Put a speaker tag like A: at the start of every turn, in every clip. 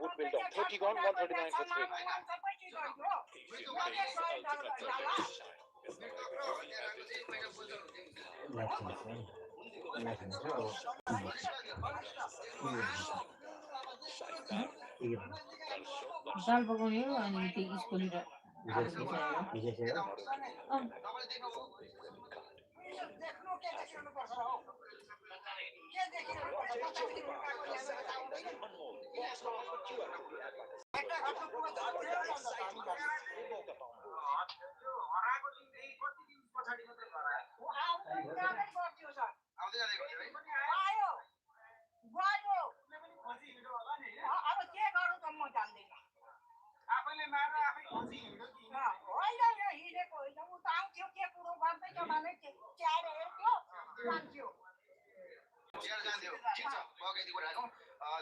A: good build on. 30 gone, 139 for 3.
B: दाल पकाउने हो अनि त्यो स्कुली र आलु भिजाएर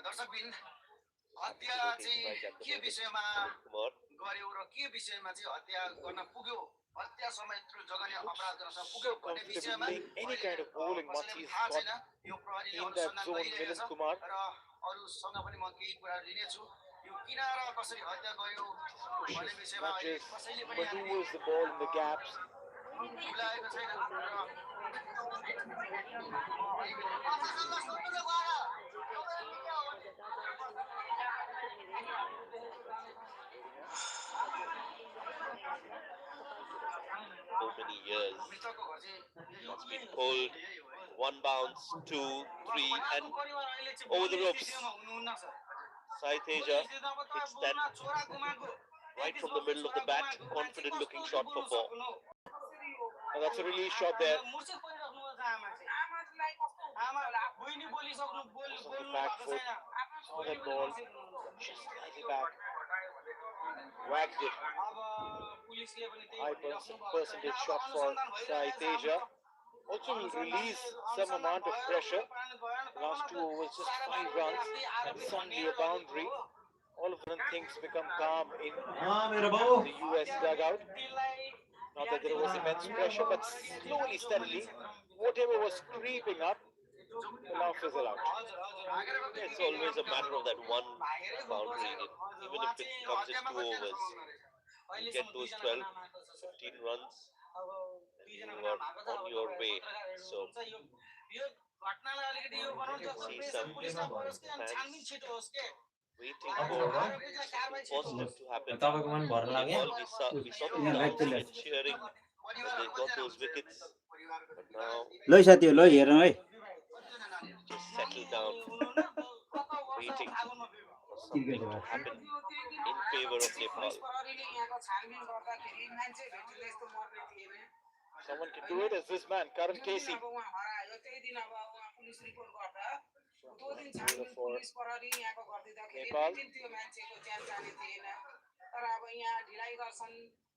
C: दर्शकबिन हत्या चाहिँ के विषयमा गर्यो र के विषयमा चाहिँ हत्या गर्न पुग्यो हत्या समेत जघन्य अपराध गर्न पुग्यो भन्ने विषयमा
A: any kind of bowling once he's got
C: यो प्रहरीले
A: in that
C: अनुसन्धान
A: zone,
C: गरिरहेको
A: Milind
C: छ
A: Kumar.
C: र अरूसँग पनि म केही कुरा लिनेछु यो किनारा कसरी हत्या गर्यो भन्ने विषयमा अहिले कसैले पनि
A: maneuvers the ball in the gaps.
C: बुलाएको छैन
D: So many years. It's been pulled. 1 bounce, 2, 3, and over the ropes. Sai Teja hits that right from the middle of the bat. Confident looking shot for 4.
A: And that's a release shot there. Back foot. Saw that ball. Just slightly back. Whacked it. High percentage shot for Sai Teja. Also will release some amount of pressure. Last 2 overs, just 5 runs. And suddenly a boundary. All of a sudden things become calm in the US dugout. Not that there was immense pressure, but slowly, steadily, whatever was creeping up will now fizzle out.
D: It's always a matter of that one boundary. Even if it comes in 2 overs, you get those 12, 15 runs, and you are on your way. So, see some fans waiting for positive to happen. All we saw the crowd cheering when they got those wickets. But now, just settle down, waiting for something to happen in favor of Nepal.
A: Someone can do it as this man, Karan Casey. For Nepal.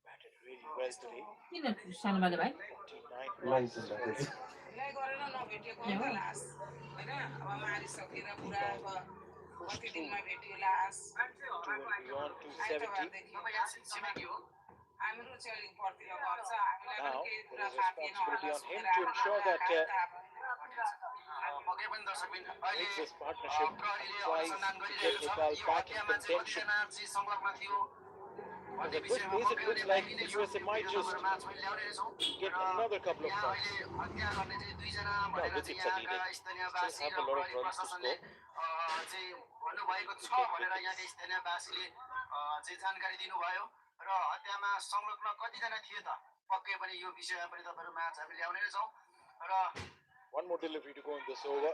A: Batted really well today.
B: किन सानोबाले भाइ
A: 49 runs. Pushed through to and beyond 270. Now, there is responsibility on him to ensure that makes this partnership tries to get Nepal back in contention. Because at this pace, it looks like the USA might just get another couple of runs.
D: No, wickets are needed. Still have a lot of runs to score.
C: र हत्यामा संलग्न कतिजना थिए त पक्कै पनि यो विषयमा पनि तपाईहरु माझ हामी ल्याउने छौं र
A: one more delivery to go in this over.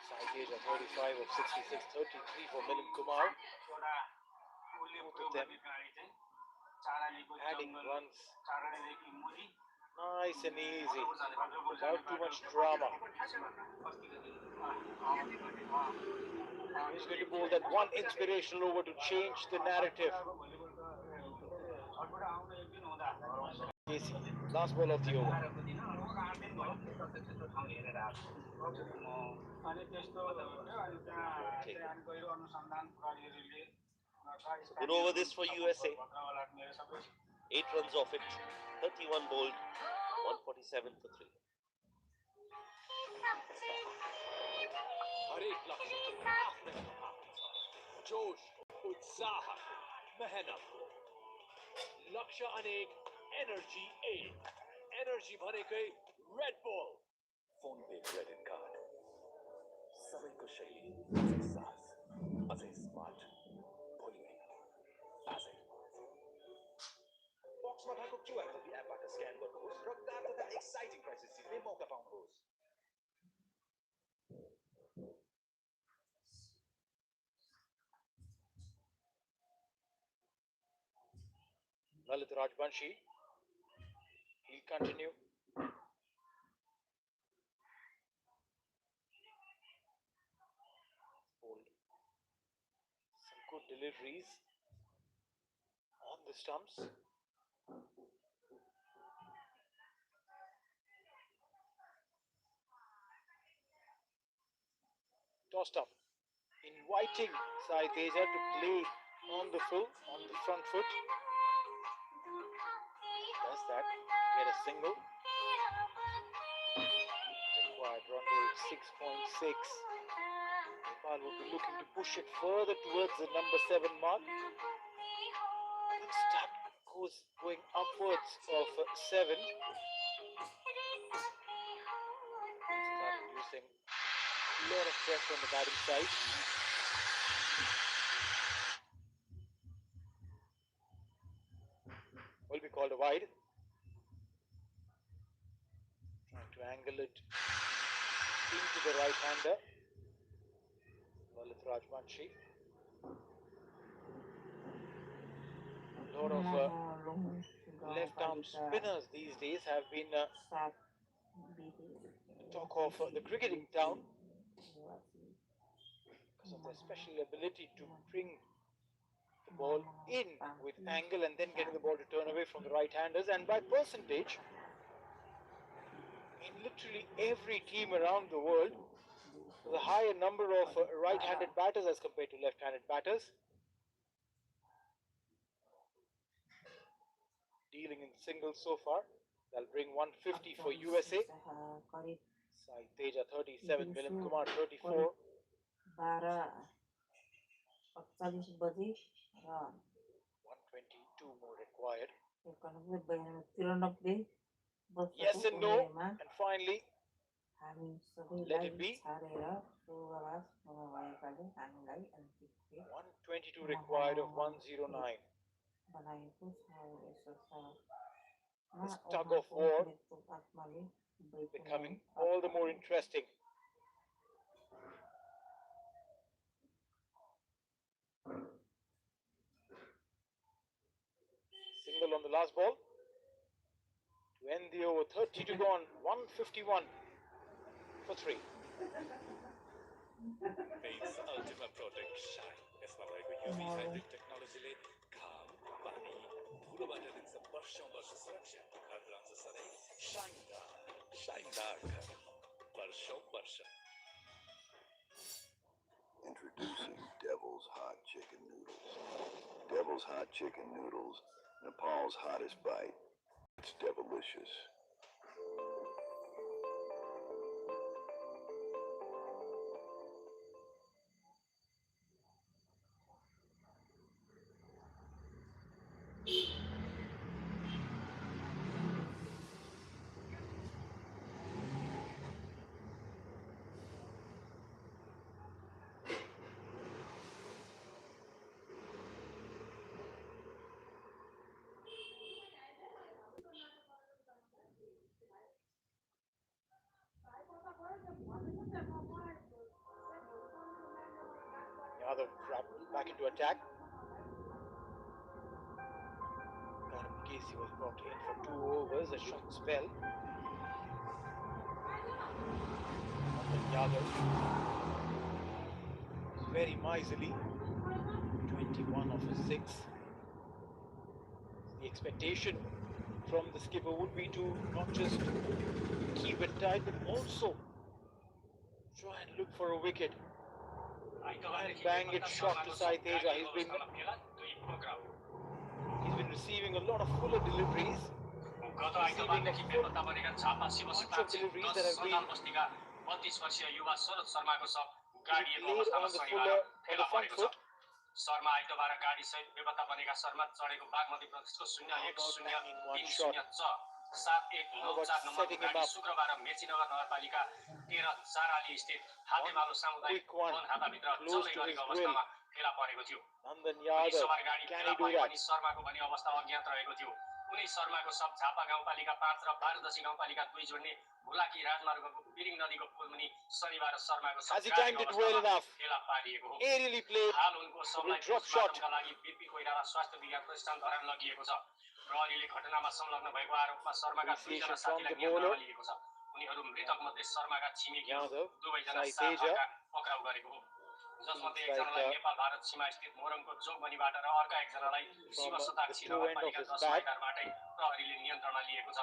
A: Sai Teja 35 of 66, 33 for Milind Kumar. Both of them adding runs nice and easy without too much drama. He's going to bowl that one inspirational over to change the narrative. Casey, last ball of the over.
D: So good over this for USA. 8 runs off it. 31 bowled. 147 for 3.
E: जोश उत्साह मेहनत लक्ष्य अनेक energy energy भनेकै Red bull phone पे credit card सबैको शैली अझै साहस अझै स्मार्ट भोलि आजै बक्समा भएको क्युआर कोड एपबाट स्क्यान गर्नुहोस् र कार्ड तथा एक्साइटिङ प्राइसेस जित्ने मौका पाउनुहोस्
A: Lalit Rajbanshi, he'll continue. Bowled some good deliveries on the stumps. Tossed up, inviting Sai Teja to play on the front foot. Does that, get a single. Required run rate 6.6. Nepal will be looking to push it further towards the number 7 mark. Start goes going upwards of 7. Start using a lot of pressure on the batting side. Will be called a wide. Trying to angle it into the right-hander. Lalit Rajbanshi. A lot of left-arm spinners these days have been the talk of the cricketing town because of their special ability to bring the ball in with angle and then getting the ball to turn away from the right-handers. And by percentage, in literally every team around the world, there's a higher number of right-handed batters as compared to left-handed batters. Dealing in singles so far. They'll bring 150 for USA. Sai Teja 37, Milind Kumar 34. 122 more required. Yes and no. And finally, let it be. 122 required of 109. This tug of war becoming all the more interesting. Single on the last ball to end the over. 30 to go on. 151 for 3.
E: Paints Ultimate Protect Shine. यसमा भएको UV hybrid टेक्नोलोजीले घाम, पानी, धुलोबाट दिन्छ वर्षौं वर्ष सुरक्षा। घर रहन्छ सधैँ शाइनदार घर वर्षौं वर्ष।
F: Introducing Devil's Hot Chicken Noodles. Devil's Hot Chicken Noodles, Nepal's hottest bite. It's devilicious.
A: Yadav back into attack. Karan Casey was brought in for 2 overs, a short spell. Yadav was very miserly. 21 of his 6. The expectation from the skipper would be to not just keep it tight, but also try and look for a wicket. And bang it shot to Sai Teja. He's been receiving a lot of fuller deliveries. Receiving a bunch of deliveries that have been played on the front foot.
G: Sharma आइतबार गाडी सहित बेपत्ता बनेका शर्मा चढेको बागमती प्रदेशको 0103-0719719 नम्बरको गाडी शुक्रबार मेचीनगर नगरपालिका 13 चाराली स्थित हातेमालो सामुदायिक वन हाताभित्र चल्दै गरेको अवस्थामा फेला परेको थियो।
A: Nandan Yadav,
G: सवार गाडी
A: can
G: फेला
A: he do
G: परे
A: that?
G: पनि शर्माको भन्ने अवस्था अज्ञात रहेको थियो। उनी शर्माको सब झापा गाउँपालिका 5 र बारुदसी गाउँपालिका 2 जोड्ने भुलाकी राजमार्गको बिरिङ नदीको पुलमुनि शनिबार शर्माको सब
A: Has he timed it well enough?
G: फेला पारिएको हो।
A: Aerially played.
G: हाल उनको सबलाई
A: Drop shot.
G: पोस्टमार्टमका लागि बिपी कोइराला स्वास्थ्य विज्ञान प्रतिष्ठान धरान लगिएको छ। प्रहरीले घटनामा संलग्न भएको आरोपमा शर्माका 2 जना साथीलाई नियन्त्रणमा लिएको छ। उनीहरू मृतक मध्ये शर्माका छिमेकी दुवैजना साथीका पक्राउ गरेको हो। जसमध्ये एकजनालाई नेपाल भारत सीमा स्थित मोरङको चोकबनीबाट र अर्का एकजनालाई शिव शताक्षी नगरपालिका 10 माइटारबाटै प्रहरीले नियन्त्रणमा लिएको छ।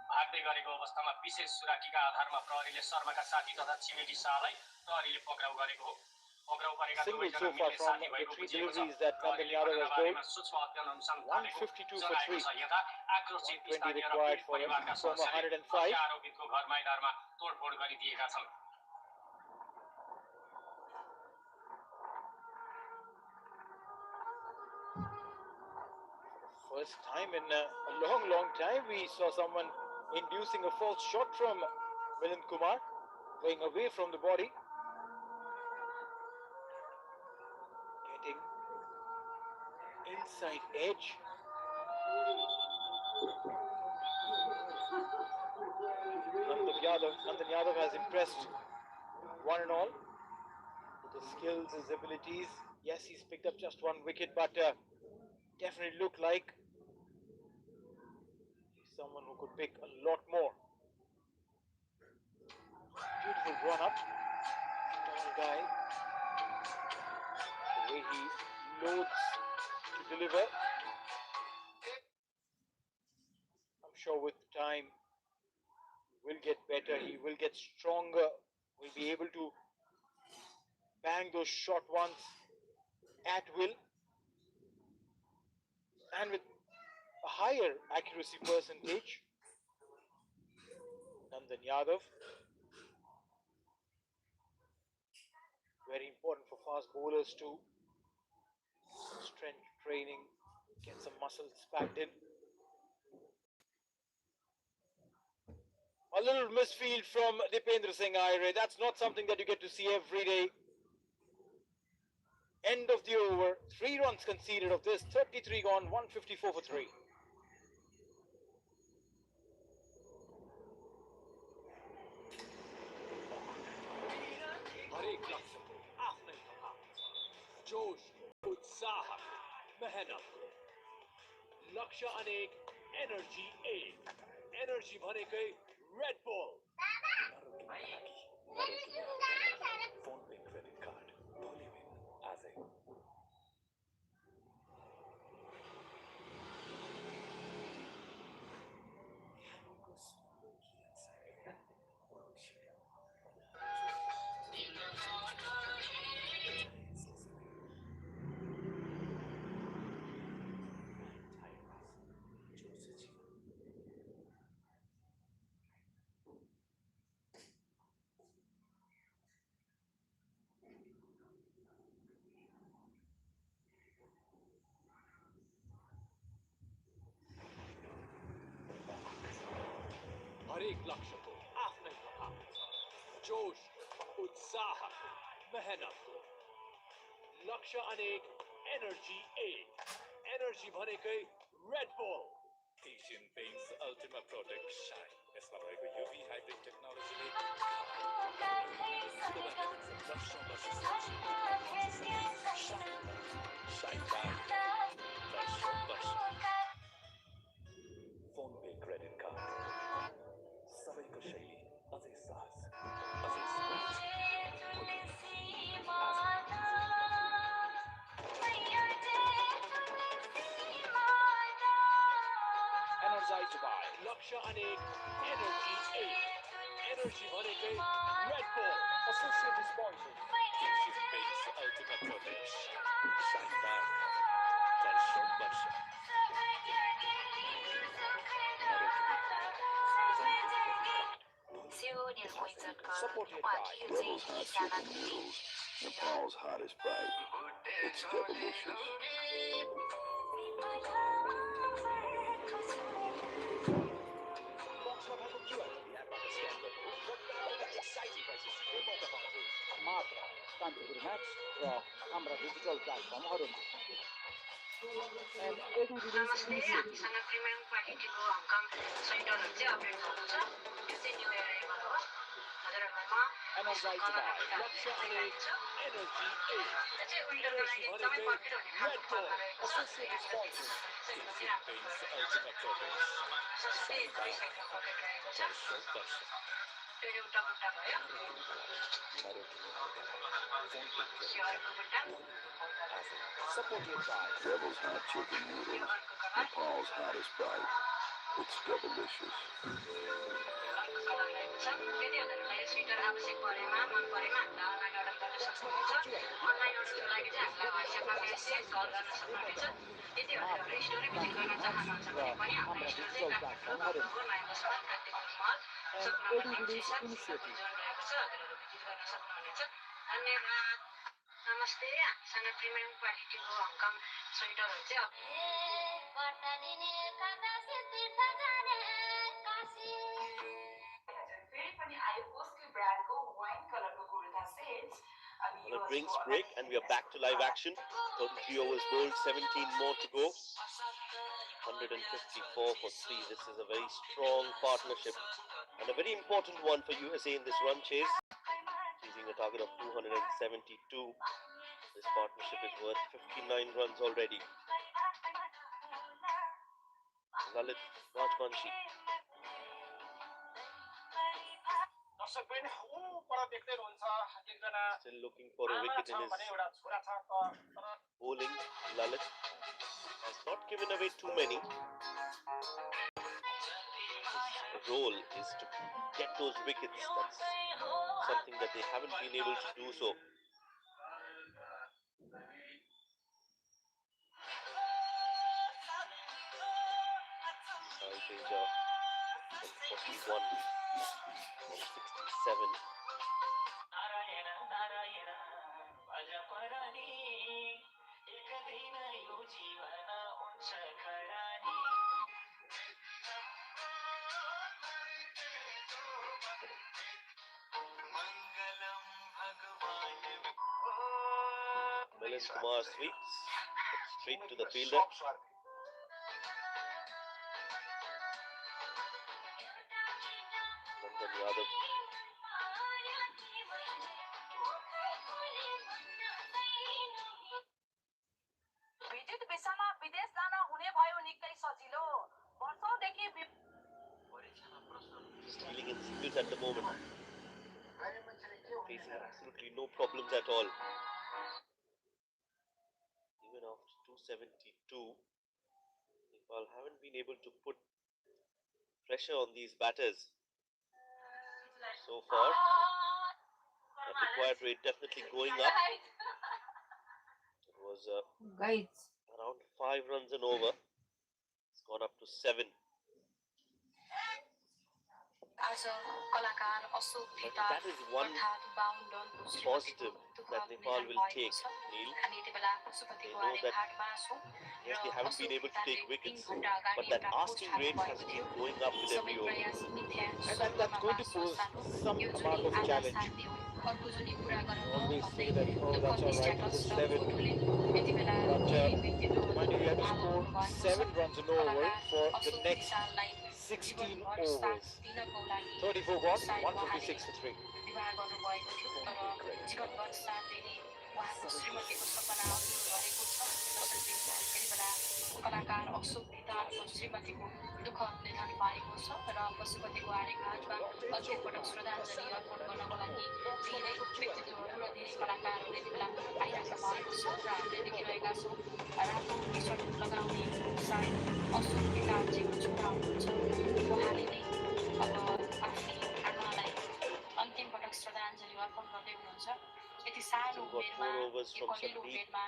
G: भाग्दै गरेको अवस्थामा विशेष सुराकीका आधारमा प्रहरीले शर्माका साथी तथा छिमेकी शाहलाई प्रहरीले पक्राउ गरेको हो। पक्राउ परेका दुवैजना मिल्ने साथी भएको बुझिएको छ। प्रहरीले घटनाबारेमा सूक्ष्म अध्ययन अनुसन्धान थालेको जनाएको छ। यता आक्रोशित स्थानीय र पीडित परिवारका सदस्यले मुख्य आरोपितको घर माइदारमा तोडफोड गरिदिएका छन्।
A: First time in a long time we saw someone inducing a false shot from Milind Kumar, going away from the body. Getting inside edge. Nandan Yadav has impressed one and all with his skills, his abilities. Yes, he's picked up just one wicket, but definitely looked like he's someone who could pick a lot more. Beautiful run up. Tall guy. The way he loads to deliver. I'm sure with time he will get better, he will get stronger, will be able to bang those short ones at will and with a higher accuracy percentage. Nandan Yadav, very important for fast bowlers to strength training, get some muscles packed in. A little misfield from Dipendra Singh Aire. That's not something that you get to see every day. End of the over. 3 runs conceded of this. 33 gone, 154 for 3.
E: जोश, उत्साह, मेहनत, लक्ष्य अनेक, energy एक, energy भनेकै Red bull. Phone पे credit card, भोलि दिन आजै। हरेक लक्ष्यको आफ्नै प्रभाव छ। जोश, उत्साह, मेहनत, लक्ष्य अनेक, एनर्जी एक, एनर्जी भनेकै Red Bull. Asian Paints Ultima Protect Shine, यसमा भएको युभी हाइब्रिड टेक्नोलोजीले फोन पे क्रेडिट कार्ड, सबैको शैली अझै साहस, अझै सोच। Energized by लक्ष्य अनेक, एनर्जी एक, एनर्जी भनेकै Red bull. Associated sponsors Asian Paints Ultima Protect Shine Back वर्षौं वर्ष।
F: Supported by Devil's Hot Chicken Noodles, Nepal's hottest bite. It's devilicious.
A: मात्र कान्तिपुर म्याच र हाम्रा डिजिटल प्लेटफर्महरूमा and every release
H: नमस्ते
A: initiative
H: हामीसँग premium क्वालिटीको हङकङ स्वेटरहरू चाहिँ अपडेट गर्नु छ यो चाहिँ न्यू एराइभल हो हजुरहरूलाई म
A: energized
H: कलर
A: by
H: एउटा
E: Laksha
H: देखाइदिन्छु
E: Energy 8.
H: यो चाहिँ विन्टरको लागि एकदमै पर्फेक्ट हुने खालको फलमा रहेको छ
A: associated sponsors
H: एकदमै राम्रो
E: Ultimate Purpose.
H: सस्तै रिसाइकल पकेट रहेको छ त्यो एउटा बुट्टा भयो यो अर्को बुट्टा
A: supported by
F: Devil's hot chicken
H: yo
F: noodles.
H: अर्को colour
F: Nepal's hottest bite. It's devilicious.
H: अर्को कलर रहेको छ यदि हजुरहरूलाई यो स्वेटर आवश्यक परेमा मन परेमा हामीलाई अनलाइन अर्डर गर्न सक्नुहुन्छ अनलाइन अर्डरको लागि चाहिँ हामीलाई वाट्सएपमा मेसेज कल गर्न सक्नुहुनेछ यदि हजुरहरूले स्टोरी भिजिट गर्न चाहनुहुन्छ भने पनि हाम्रो स्टोर चाहिँ काठमाडौँ बागमपुर नयाँ बसमा कान्तिपुर मल
A: and
H: सप number
A: every
H: 36
A: release initiative
H: zone रहेको छ हजुरहरू भिजिट गर्न सक्नुहुनेछ धन्यवाद नमस्ते हामीसँग प्रिमियम क्वालिटीको हङकङ स्वेटरहरू चाहिँ फेरि पनि आयो बोस्की ब्रान्डको वाइन कलरको कुर्ता सेट्स अनि
D: On a drinks break, and we are back to live action. 33 overs bowled, 17 more to go. 154 for 3. This is a very strong partnership and a very important one for USA in this run chase. Chasing a target of 272. This partnership is worth 59 runs already. Lalit Rajbanshi.
G: दर्शकबिन ऊपर देख्दै हुनुहुन्छ एकजना
D: Still looking for a
G: आमा
D: wicket
G: छ
D: in his
G: भने एउटा छोरा छ तर
D: bowling. Lalit has not given away too many. His role is to get those wickets. That's something that they haven't been able to do so. Sai Teja on 41 on 67. Milind Kumar sweeps straight to the fielder. Nandan Yadav.
H: विद्युत विषयमा विदेश जान हुने भयो निकै सजिलो वर्षौंदेखि
D: Stealing in singles at the moment. Facing absolutely no problems at all. Even after 272, Nepal haven't been able to put pressure on these batters. So far, the required rate definitely going up. It was
B: Guys,
D: around 5 runs and over. It's gone up to 7.
H: आज कलाकार Ashok
D: But
H: भितार
D: that is one
H: अर्थात् 52 रनको
D: positive
H: दुःखद
D: that Nepal
H: निधन
D: will
H: भएको
D: take,
H: छ।
D: Neil.
H: हामी यति बेला
D: They
H: पशुपतिको
D: know that
H: आर्यघाटमा छौँ
D: yes, they
H: raw
D: haven't been
H: Ashok
D: able to take
H: भितारले
D: wickets,
H: 3 घण्टा अगाडि
D: but that
H: एउटा
D: asking
H: पोस्ट
D: rate
H: हाल्नुभएको
D: has
H: थियो।
D: been going up with
H: सबै
D: every over.
H: प्रयास मिथ्या
A: and that's going to pose some amount of challenge.
H: अर्को जुनी कुरा गरौँ
A: Always
H: भन्दै
A: say that, oh, that's all right,
H: दुःखद
A: it's
H: status raw
A: 7.
H: फोटोले Yati Bela
A: But
H: धेरै व्यक्तित्वहरू
A: mind you, you have to
H: हाल्नु
A: score
H: भएको
A: 7
H: छ।
A: runs an over for the
H: Ashok
A: next
H: भितारलाई
A: 16
H: जीवनभर साथ
A: overs.
H: दिनको लागि
A: 34 gone,
H: सायद उहाँले
A: 156 for 3.
H: विवाह गर्नुभएको थियो तर जीवनभर साथ दिने उहाँको श्रीमतीको सपना अधुरो रहेको छ। त्यसैले यति बेला कलाकार अशोक भितारको श्रीमतीको दुःखद निधन भएको छ र पशुपतिको आर्यघाटमा अन्तिम पटक श्रद्धाञ्जली अर्पण गर्नको लागि धेरै व्यक्तित्वहरू र धेरै कलाकारहरू यति बेला आइराख्नु भएको छ र हामीले देखिरहेका छौँ रातो टी सर्ट लगाउने सायद अशोक भितारजीको छोरा हुनुहुन्छ उहाँले नै अब आफ्नै आमालाई अन्तिम पटक श्रद्धाञ्जली अर्पण गर्दै हुनुहुन्छ। यति सानो
D: Still got
H: उमेरमा
D: 4 overs
H: यो
D: from
H: कलिलो
D: Sandeep.
H: उमेरमा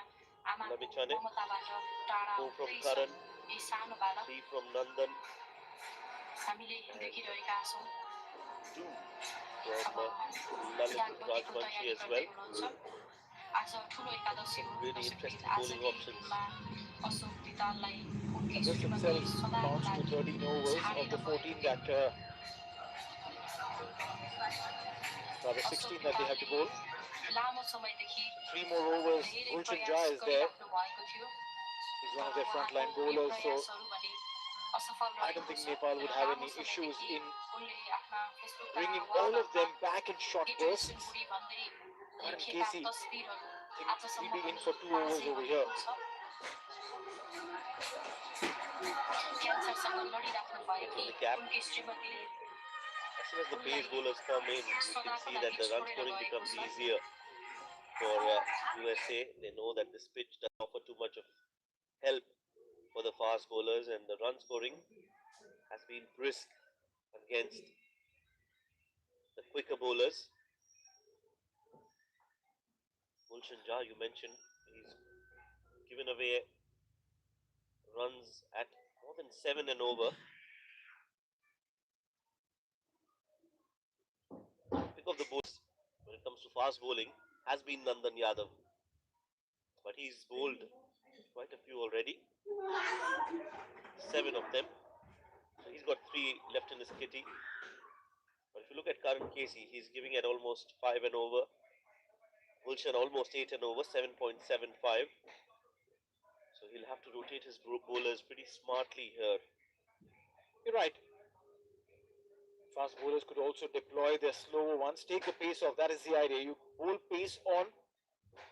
H: आमाको
D: Lavichane.
H: ममताबाट टाढा
D: 4 from
H: हुँदै
D: Karan.
H: यी सानो बालक
D: 3 from Nandan.
H: हामीले देखिरहेका छौँ
D: 2
H: अब
D: from Lalit
H: याद बत्तीको
D: Rajbanshi
H: तयारी
D: as
H: गर्दै
D: well.
H: हुनुहुन्छ आज ठुलो एकादशी हो
D: Really
H: दसैँको
D: interesting
H: दिन आजकै
D: bowling options.
H: दिनमा अशोक धिताललाई उनकी
A: This
H: श्रीमतीले
A: itself
H: सदाको
A: amounts to
H: लागि
A: 13 overs of
H: छाडेर
A: the 14
H: गएको
A: that, rather 16 that they have to bowl.
H: लामो समयदेखि
A: 3 more overs.
H: धेरै
A: Gulshan
H: प्रयास
A: Jha is there.
H: गरिराख्नु भएको थियो
A: He's one of their frontline
H: उहाँको यो
A: bowlers, so
H: प्रयासहरू भने असफल
A: I don't
H: रहेको
A: think
H: छ
A: Nepal would
H: र
A: have
H: लामो
A: any issues
H: समयदेखि
A: in
H: उनले आफ्ना फेसबुकका
A: bringing all of them back in short
H: गेटु
A: bursts.
H: Siliguri भन्दै
A: Karan
H: लेखेका
A: Casey,
H: तस्बिरहरू
A: I think
H: आजसम्म
A: he'll be in
H: पनि
A: for 2 overs
H: ताजै
A: over here.
H: रहेको छ क्यान्सरसँग लडिराख्नु भएकी उनकी श्रीमतीले
D: As soon as the pace bowlers come in, you can see that the run scoring becomes easier for USA. They know that this pitch doesn't offer too much of help for the fast bowlers, and the run scoring has been brisk against the quicker bowlers. Gulshan Jha, you mentioned, he's given away runs at more than 7 and over. Pick of the bowlers when it comes to fast bowling has been Nandan Yadav, but he's bowled quite a few already, 7 of them. So he's got 3 left in his kitty. But if you look at Karan Casey, he's giving at almost 5 and over. Gulshan almost 8 and over, 7.75. So he'll have to rotate his bowlers pretty smartly here.
A: You're right. Fast bowlers could also deploy their slower ones, take the pace off. That is the idea. You bowl pace on,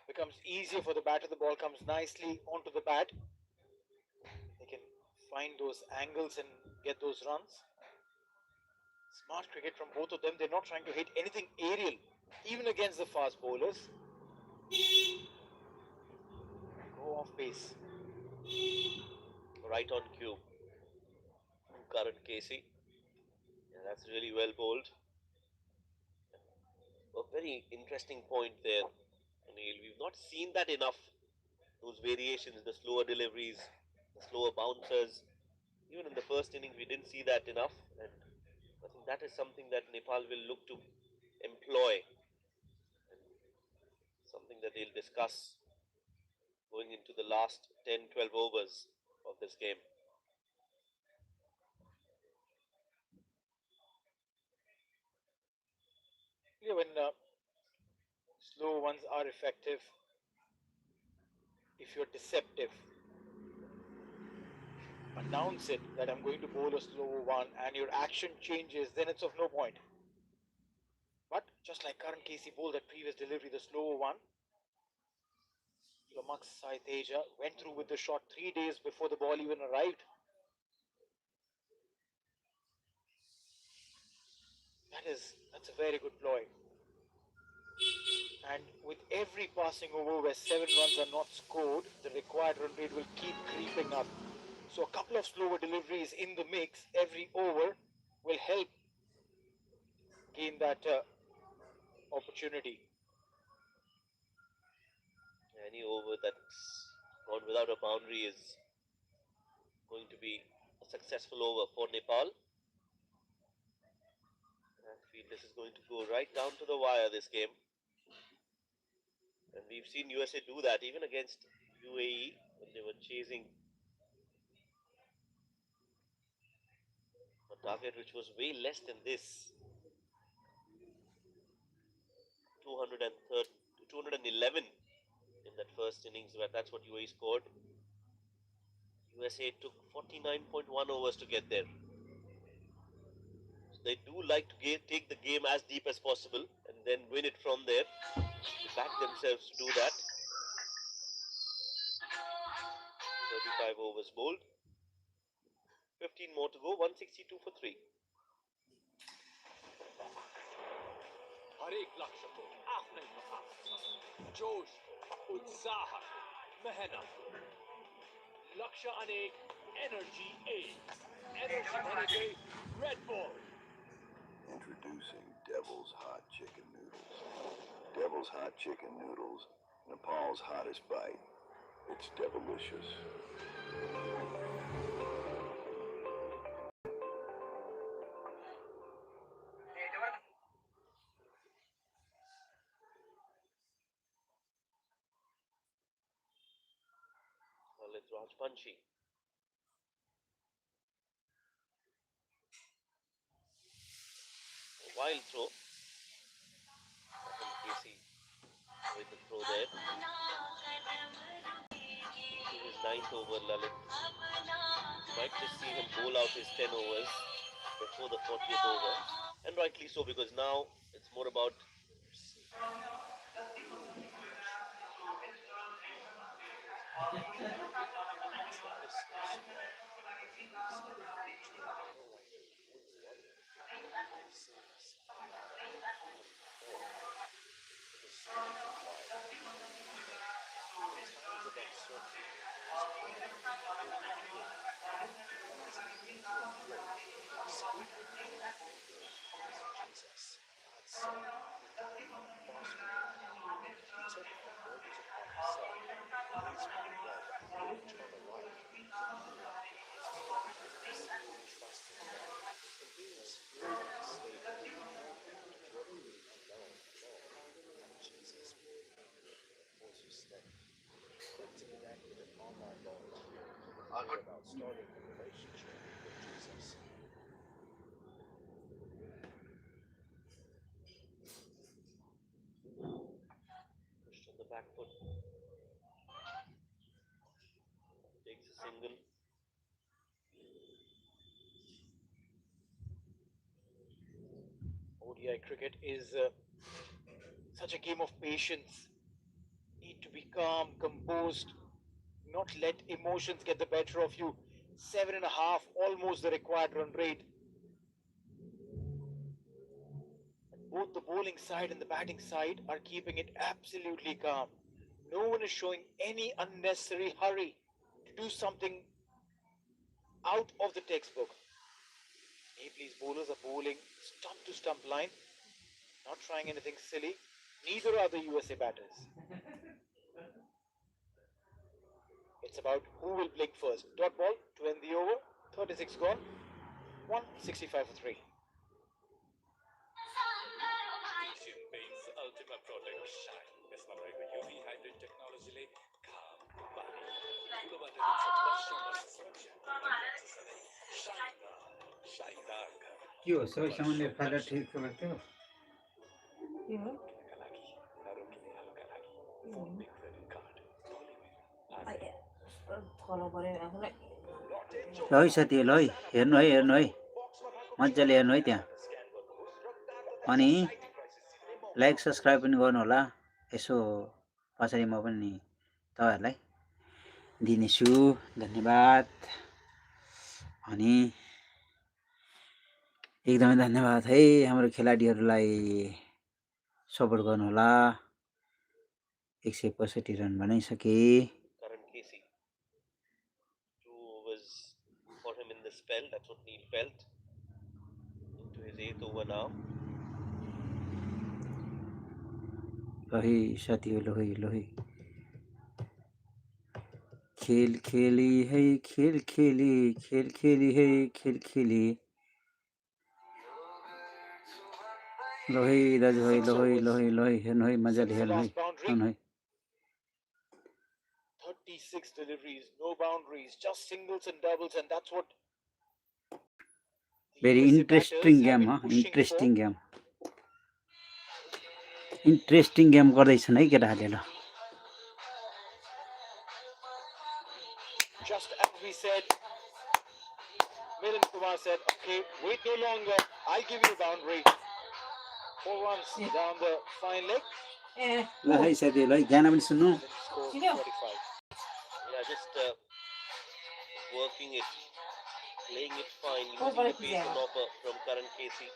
A: becomes easier for the batter. The ball comes nicely onto the bat. They can find those angles and get those runs. Smart cricket from both of them. They're not trying to hit anything aerial, even against the fast bowlers. Go off pace.
D: Right on cue. Karan Casey. Yeah, that's really well bowled. A very interesting point there, Anil. We've not seen that enough. Those variations, the slower deliveries, the slower bouncers. Even in the first innings, we didn't see that enough. And I think that is something that Nepal will look to employ. Something that they'll discuss going into the last 10-12 overs of this game.
A: Yeah, when slow ones are effective, if you're deceptive, announce it that I'm going to bowl a slower one and your action changes, then it's of no point. But just like Karan Casey bowled that previous delivery, the slower one, Lamax Sai Teja went through with the shot 3 days before the ball even arrived. That's a very good ploy. And with every passing over where 7 runs are not scored, the required run rate will keep creeping up. So a couple of slower deliveries in the mix every over will help gain that opportunity.
D: Any over that's gone without a boundary is going to be a successful over for Nepal. I feel this is going to go right down to the wire, this game. And we've seen USA do that even against UAE when they were chasing a target which was way less than this. 211 in that first innings, where that's what UAE scored. USA took 49.1 overs to get there. So they do like to take the game as deep as possible and then win it from there. They back themselves to do that. 35 overs bowled. 15 more to go. 162 for 3.
E: हर एक लक्ष्य को आफ्नै मुकाबला छ जोश उत्साह मेहनत लक्ष्य अनेक एनर्जी भनेकै Red bull
F: Introducing Devil's Hot Chicken Noodles. Devil's Hot Chicken Noodles, Nepal's hottest bite. It's devilicious.
D: Lalit Rajbanshi. Wild throw. Karan Casey with the throw there. His 9th over, Lalit. Might just see him bowl out his 10 overs before the 40th over. And rightly so, because now it's more about pushed on the back foot. Takes a single.
A: ODI cricket is such a game of patience. Need to be calm, composed, not let emotions get the better of you. 7.5, almost the required run rate. Both the bowling side and the batting side are keeping it absolutely calm. No one is showing any unnecessary hurry to do something out of the textbook. Nepalese bowlers are bowling stump to stump line, not trying anything silly. Neither are the USA batters. It's about who will blink first. Dot ball to end the over. 36 gone. 165 for 3.
E: Asian Paints Ultima Protect Shine. यसमा भएको UV hybrid technology काम पानी धुलोबाट दिन्छ वर्षौं सुरक्षा शानदार घर
I: के हो सबै सामान्य फाइदा ठिक भएको
B: के हो फलो गरे आफूलाई
I: ल है साथीहरु है हेर्नु है मज्जाले हेर्नु है त्यहाँ अनि लाइक सब्स्क्राइब पनि गर्नु होला यसो पछाडी म पनि तपाईहरुलाई दिनेछु धन्यवाद अनि एकदमै धन्यवाद है हाम्रो खेलाडीहरुलाई सपोर्ट गर्नु होला 165 run बनाइसके
D: Karan Casey. 2 overs for him in the spell. That's what Neil felt. Into his 8th over now.
I: लही साथीहरु लही खेल खेली है खेल खेली है खेल खेली लही दाजुभाइ लही हेर्नु है मजाले हेर्नु है
A: 36 deliveries, no boundaries, just singles and doubles, and that's what.
I: Very interesting game, huh? Interesting game गर्दैछन् है केटाहरूले ल
A: Just as we said, Milind Kumar said, okay, wait no longer, I'll give you a boundary. 4 runs down the fine leg.
I: ल है साथीहरु है गाना पनि सुन्नु
A: Score 45.
D: Yeah, just working it, playing it fine, using the pace on offer from Karan Casey.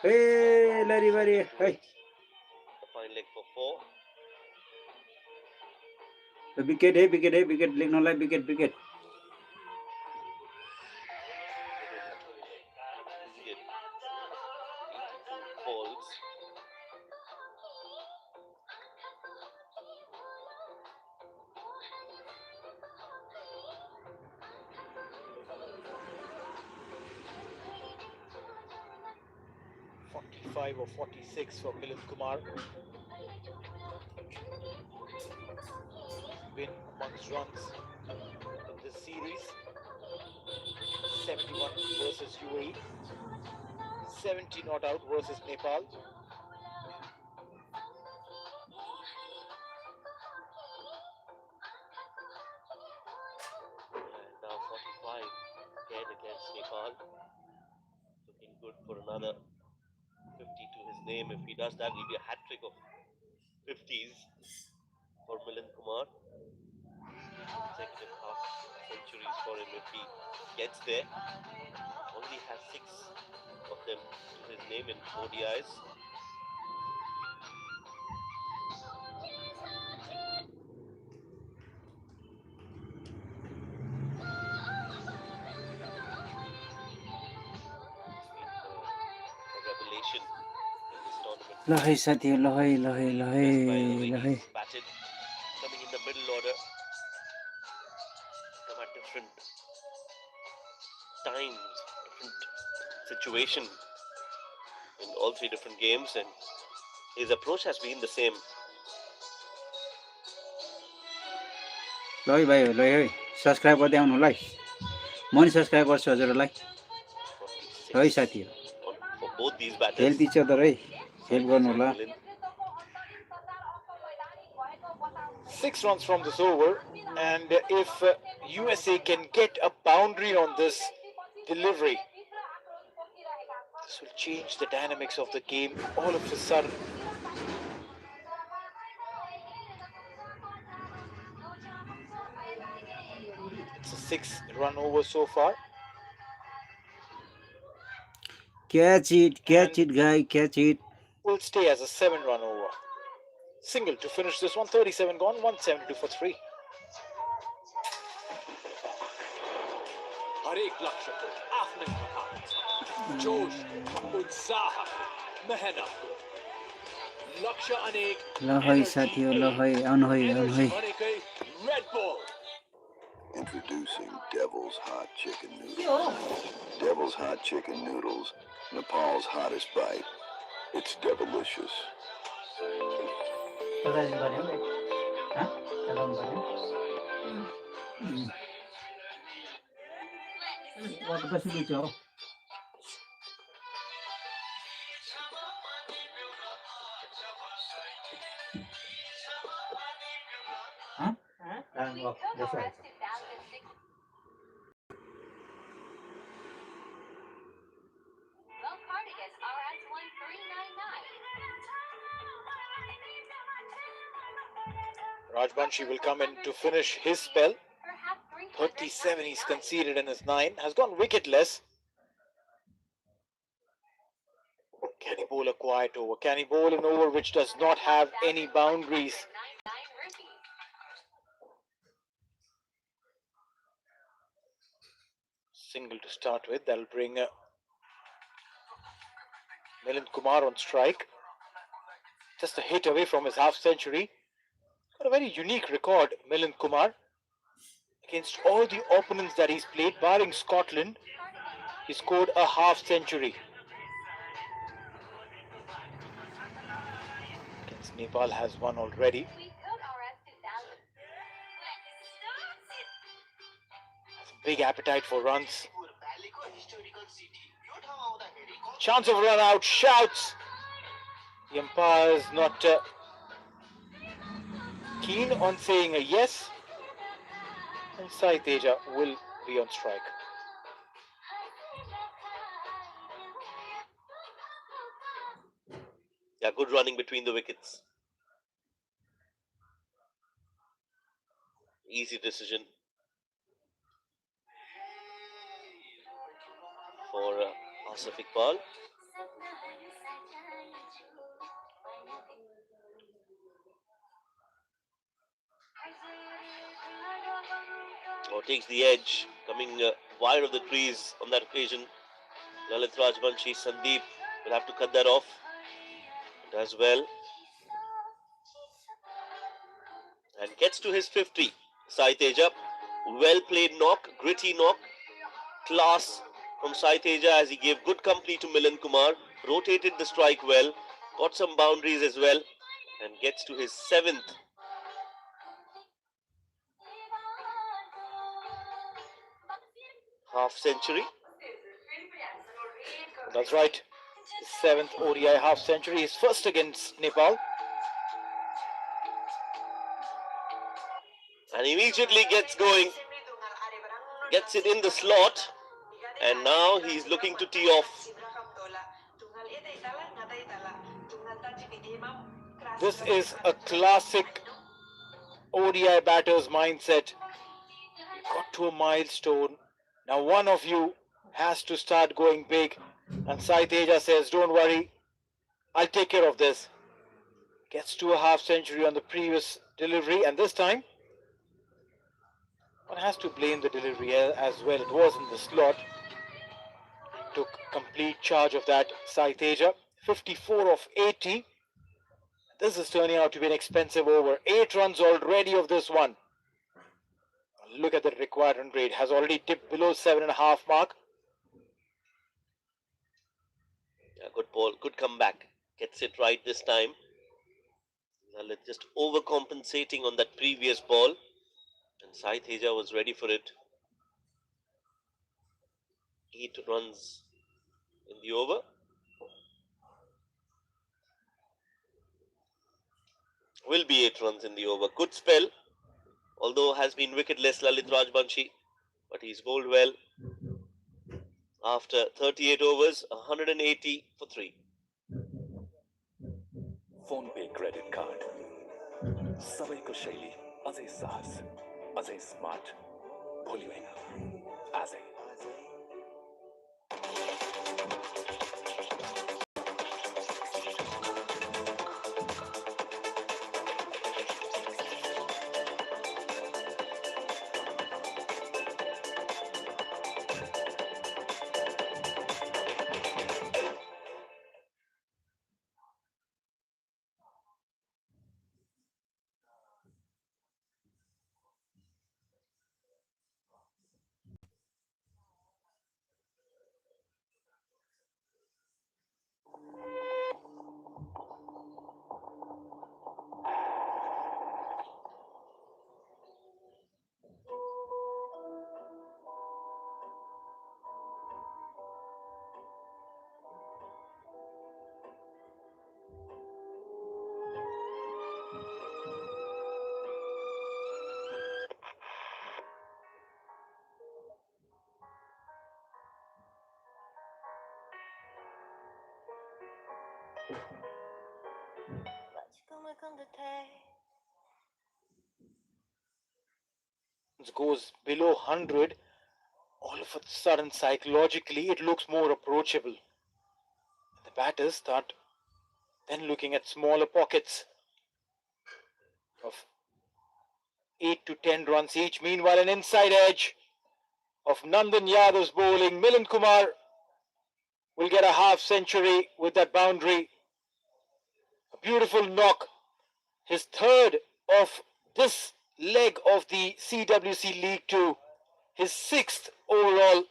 I: ए लरी बरी है
D: The fine leg for 4.
I: Wicket लेख्नलाई wicket
D: Needed. 82 balls.
A: Or 46 for Milind Kumar. been amongst runs in this series. 71 versus UAE, 70 not out versus Nepal.
D: And now 45 again against Nepal. Looking good for another 50 to his name. If he does that, it will be a hat trick of 50s for Milind Kumar. Consecutive half centuries for him if he gets there. Already has 6 of them to his name in ODIs. A revelation in this tournament.
I: ल है साथीहरू ल है ल है ल है
D: Impressed by the way
I: ल है
D: he's batted, coming in the middle order. Come at different times, different situation in all 3 different games, and his approach has been the same.
I: ल है भाइ ल है सब्सक्राइब गर्दै आउनु ल है म नि सब्सक्राइब गर्छु हजुरहरूलाई
D: 46
I: है साथीहरू
D: for both these batters.
I: Help each other है हेल्प गर्नु होला
D: Milind.
A: 6 runs from this over, and if USA can get a boundary on this delivery, this will change the dynamics of the game all of a sudden. It's a 6-run over so far.
I: Catch it guy, catch it.
A: Will stay as a 7-run over. Single to finish this one. 37 gone, 172 for 3.
E: हर एक लक्ष्य को आफ्नै प्रभाव छ जोश उत्साह मेहनत लक्ष्य अनेक
I: ल है साथीहरू ल है आउनु है आउनु है
E: भनेकै रेड बल
F: Introducing Devil's Hot Chicken Noodles. Devil's Hot Chicken Noodles, Nepal's hottest bite. It's devilicious.
A: Rajbanshi will come in to finish his spell. 37 he's conceded in his 9. Has gone wicketless. Can he bowl a quiet over? Can he bowl an over which does not have any boundaries? Single to start with. That'll bring Milind Kumar on strike. Just a hit away from his half century. Got a very unique record, Milind Kumar. Against all the opponents that he's played, barring Scotland, he scored a half century. Against Nepal has one already. Has a big appetite for runs. Chance of run out, shouts. The umpire is not keen on saying a yes, and Sai Teja will be on strike.
D: Yeah, good running between the wickets. Easy decision for Asif Iqbal. Takes the edge, coming wide of the trees on that occasion. Lalit Rajbanshi, Sandeep will have to cut that off. Does well. And gets to his 50. Sai Teja. Well played knock, gritty knock. Class from Sai Teja as he gave good company to Milind Kumar. Rotated the strike well. Got some boundaries as well. And gets to his 7th. half century.
A: That's right. His 7th ODI half century. His first against Nepal.
D: And immediately gets going. Gets it in the slot. And now he's looking to tee off.
A: This is a classic ODI batter's mindset. You got to a milestone. Now one of you has to start going big. And Sai Teja says, don't worry, I'll take care of this. Gets to a half century on the previous delivery, and this time one has to blame the delivery as well. It was in the slot. Took complete charge of that, Sai Teja. 54 of 80. This is turning out to be an expensive over. 8 runs already of this one. Look at the required run rate. Has already dipped below 7.5 mark.
D: Yeah, good ball, good comeback. Gets it right this time. Lalit just overcompensating on that previous ball. And Sai Teja was ready for it. 8 runs in the over. Will be 8 runs in the over. Good spell. Although has been wicketless, Lalit Rajbanshi. But he's bowled well. After 38 overs, 180 for 3.
E: PhonePe credit card. सबैको शैली अझै सहज, अझै smart, भोलिदैन आजै.
A: Goes below 100, all of a sudden psychologically it looks more approachable. The batters start then looking at smaller pockets of 8 to 10 runs each. Meanwhile, an inside edge of Nandan Yadav's bowling. Milind Kumar will get a half century with that boundary. A beautiful knock. His 3rd of this leg of the CWC League 2. His 6th overall,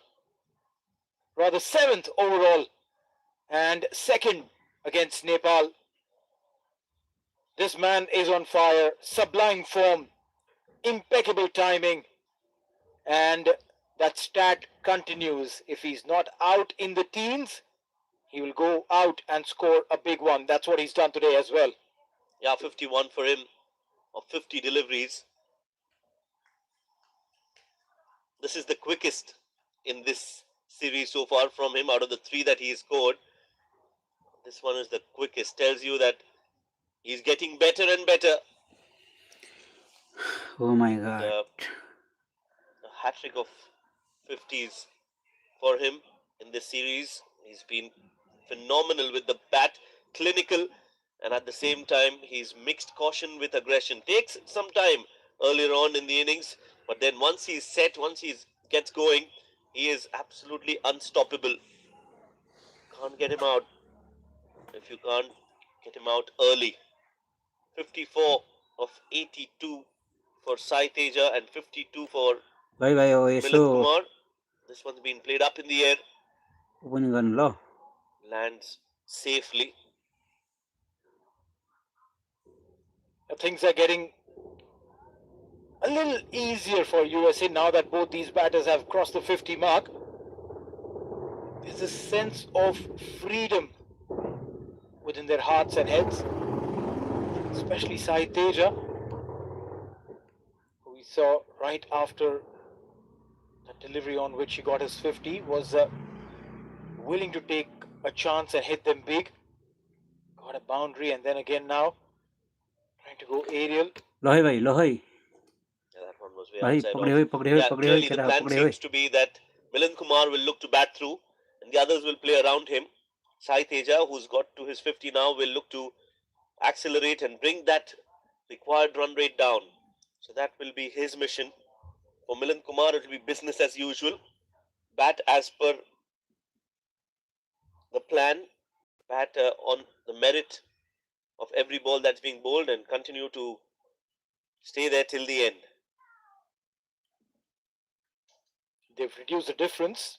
A: rather 7th overall, and 2nd against Nepal. This man is on fire. Sublime form, impeccable timing, and that stat continues. If he's not out in the teens, he will go out and score a big one. That's what he's done today as well.
D: Yeah, 51 for him of 50 deliveries. This is the quickest in this series so far from him out of the 3 that he scored. This one is the quickest. Tells you that he's getting better and better.
I: Oh my God.
D: A hat-trick of 50s for him in this series. He's been phenomenal with the bat, clinical, and at the same time he's mixed caution with aggression. Takes some time earlier on in the innings, but then once he's set, once he gets going, he is absolutely unstoppable. Can't get him out if you can't get him out early. 54 of 82 for Sai Teja and 52 for
I: भाइ भाइ हो
D: Milind
I: Yesso
D: Kumar. This one's been played up in the air.
I: Open गर्नु ल.
D: Lands safely.
A: Things are getting a little easier for USA now that both these batters have crossed the 50 mark. a sense of freedom within their hearts and heads, especially Sai Teja, who we saw right after that delivery on which he got his 50, was willing to take a chance and hit them big. Got a boundary, and then again now trying to go aerial.
I: Lohai bhai, Lohai.
D: Yeah, that one was way
I: Bhai,
D: outside
I: pakde
D: off.
I: hoi, pakde hoi,
D: Yeah,
I: pakde hoi,
D: clearly the
I: keda,
D: plan
I: pakde hoi.
D: seems to be that Milan Kumar will look to bat through and the others will play around him. Sai Teja, who's got to his 50 now, will look to accelerate and bring that required run rate down. So that will be his mission. For Milan Kumar, it will be business as usual. Bat as per the plan. Bat on the merit of every ball that's being bowled and continue to stay there till the end.
A: They've reduced the difference.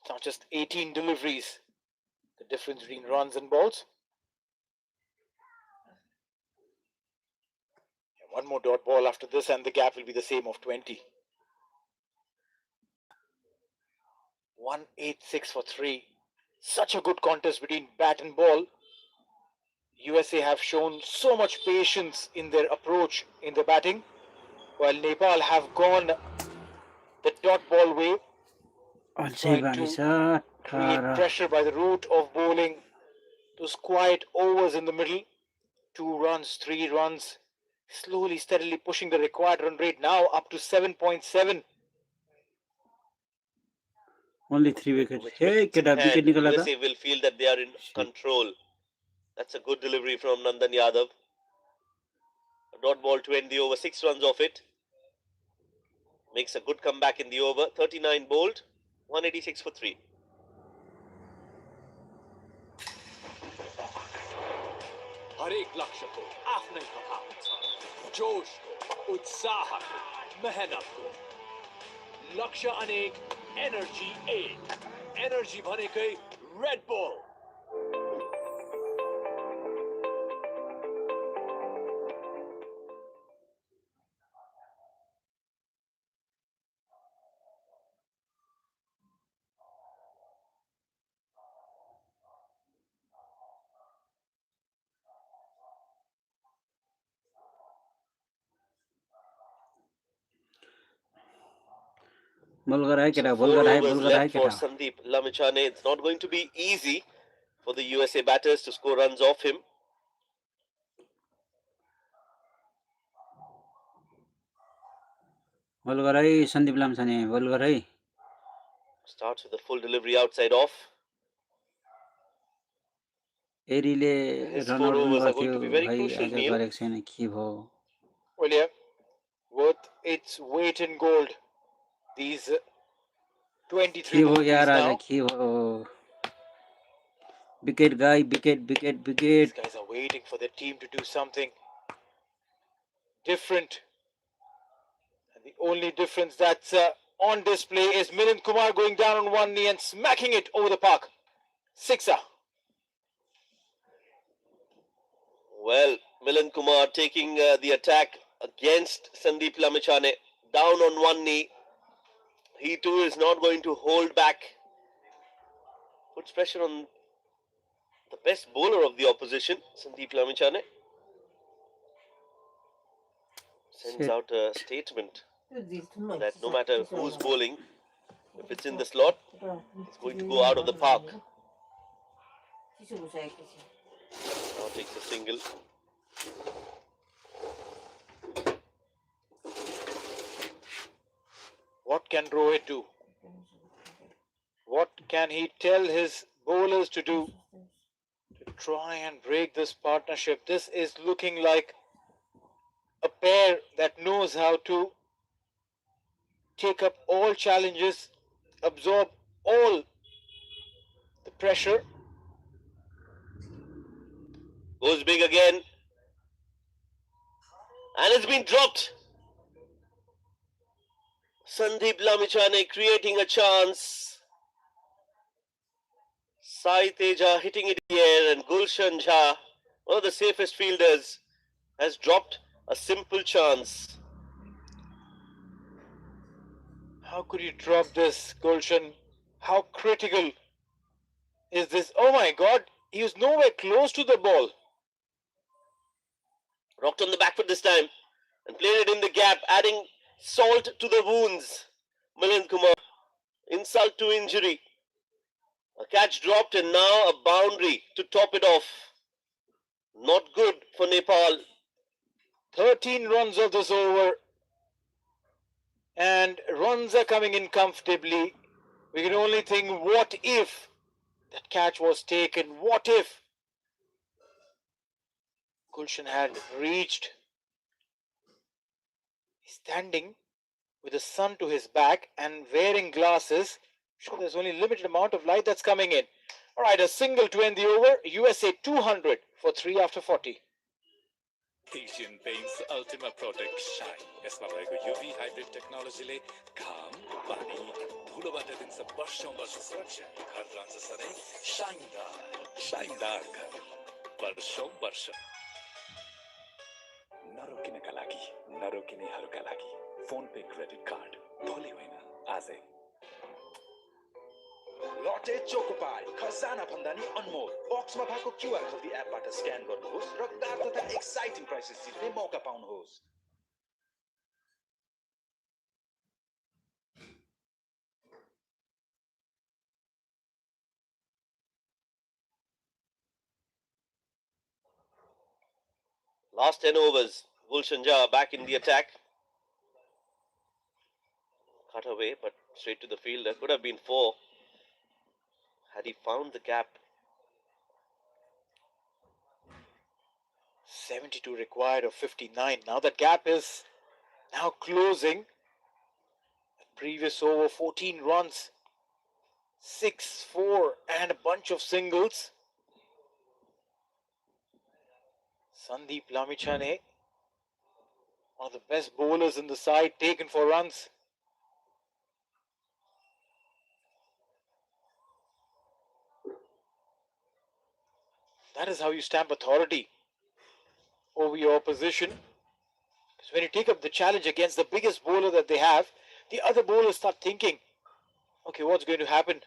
A: It's not just 18 deliveries. The difference between runs and balls. And one more dot ball after this and the gap will be the same of 20. 186 for 3. Such a good contest between bat and ball. USA have shown so much patience in their approach in the batting, while Nepal have gone the dot ball way,
I: Alsai
A: trying
I: bani
A: to
I: sa,
A: create
I: 18.
A: pressure by the route of bowling those quiet overs in the middle. 2 runs, 3 runs, slowly, steadily pushing the required run rate now up to 7.7.
I: Only 3 wickets.
D: With
I: Hey,
D: wickets in
I: keda, wicket
D: hand,
I: nikala tha.
D: USA will feel that they are in control. That's a good delivery from Nandan Yadav. A dot ball to end the over, 6 runs off it. Makes a good comeback in the over. 39 bowled, 186 for 3.
E: हरेक लक्ष्य को आफ्नै कथा हुन्छ जोशको उत्साहको मेहनतको लक्ष्य अनेक energy एक energy भनेकै Red bull
I: Ball garai keda, ball
D: 4
I: garai,
D: overs
I: ball garai
D: left for
I: keda.
D: Sandeep Lamichhane. It's not going to be easy for the USA batters to score runs off him.
I: Ball garai, Sandeep Lamchhane, ball garai.
D: Starts with a full delivery outside off.
I: एरीले
D: His
I: run
D: 4
I: out पनि
D: overs are
I: गर्थ्यो
D: going to be very
I: भाइ
D: crucial,
I: आज
D: Neil.
I: गरेको छैन के भयो
A: Well, yeah, worth its weight in gold. These 23
I: के भयो
A: deliveries
I: यार आज
A: now.
I: के भयो विकेट गाई wicket wicket
A: These
I: wicket
A: guys are waiting for their team to do something different. And the only difference that's on display is Milind Kumar going down on one knee and smacking it over the park. Sixer.
D: Well, Milan Kumar taking the attack against Sandeep Lamichhane. Down on one knee. He too is not going to hold back. Puts pressure on the best bowler of the opposition, Sandeep Lamichhane. Sends
I: Shit.
D: out a statement that no matter who's bowling, if it's in the slot, it's going to go out of the park. Now takes a single.
A: What can Rohit do? What can he tell his bowlers to do to try and break this partnership? This is looking like a pair that knows how to take up all challenges, absorb all the pressure.
D: Goes big again. And it's been dropped. Sandeep Lamichhane creating a chance. Sai Teja hitting it in the air, and Gulshan Jha, one of the safest fielders, has dropped a simple chance.
A: How could you drop this, Gulshan? How critical is this? Oh my God, he was nowhere close to the ball.
D: Rocked on the back foot this time and played it in the gap, adding salt to the wounds. Milind Kumar, insult to injury. A catch dropped and now a boundary to top it off. Not good for Nepal.
A: 13 runs of this over. And runs are coming in comfortably. We can only think, what if that catch was taken? What if Gulshan had reached? He's standing with the sun to his back and wearing glasses. Sure, there's only limited amount of light that's coming in. All right, a single to end the over. USA 200 for 3 after 40.
E: Asian Paints Ultima Protect Shine. यसमा भएको UV hybrid टेक्नोलोजीले घाम, पानी, धुलोबाट दिन्छ वर्षौं वर्ष सुरक्षा। घर रहन्छ सधैँ शाइनदार घर वर्षौं वर्ष। नरोकिनेका लागि, नरोकिनेहरूका लागि फोन पे क्रेडिट कार्ड भोलि होइन आजै।
J: लटे चोकोपाई खजाना भन्दा नि अनमोल बक्समा भएको क्यूआर कोड एपबाट स्क्यान गर्नुहोस् र दाम तथा एक्साइटिङ प्राइसेस जित्ने मौका पाउनुहोस्।
D: Last 10 overs. Gulshan Jha back in the attack. Cut away, but straight to the field. There could have been 4 had he found the gap.
A: 72 required of 59. Now that gap is now closing. The previous over 14 runs. 6, 4 and a bunch of singles. Sandeep Lamichhane, one of the best bowlers in the side, taken for runs. That is how you stamp authority over your opposition. Because when you take up the challenge against the biggest bowler that they have, the other bowlers start thinking, okay, what's going to happen?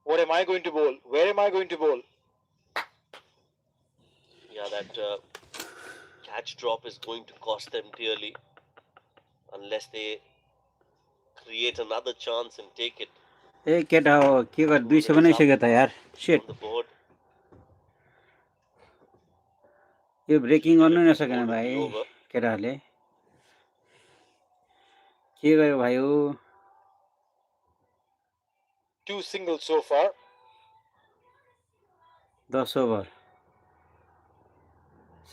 A: What am I going to bowl? Where am I going to bowl?
D: Yeah, that catch drop is going to cost them dearly unless they create another chance and take it.
I: ए केटा हो के गर 200 बनाइसक्यो त यार shit
D: On the board.
I: Yo breaking गर्नु नसकेन
D: Ball will
I: भाइ
D: be over.
I: केटाहरूले के गर्यो भाइ हो
A: 2 singles so far.
I: 10 ओभर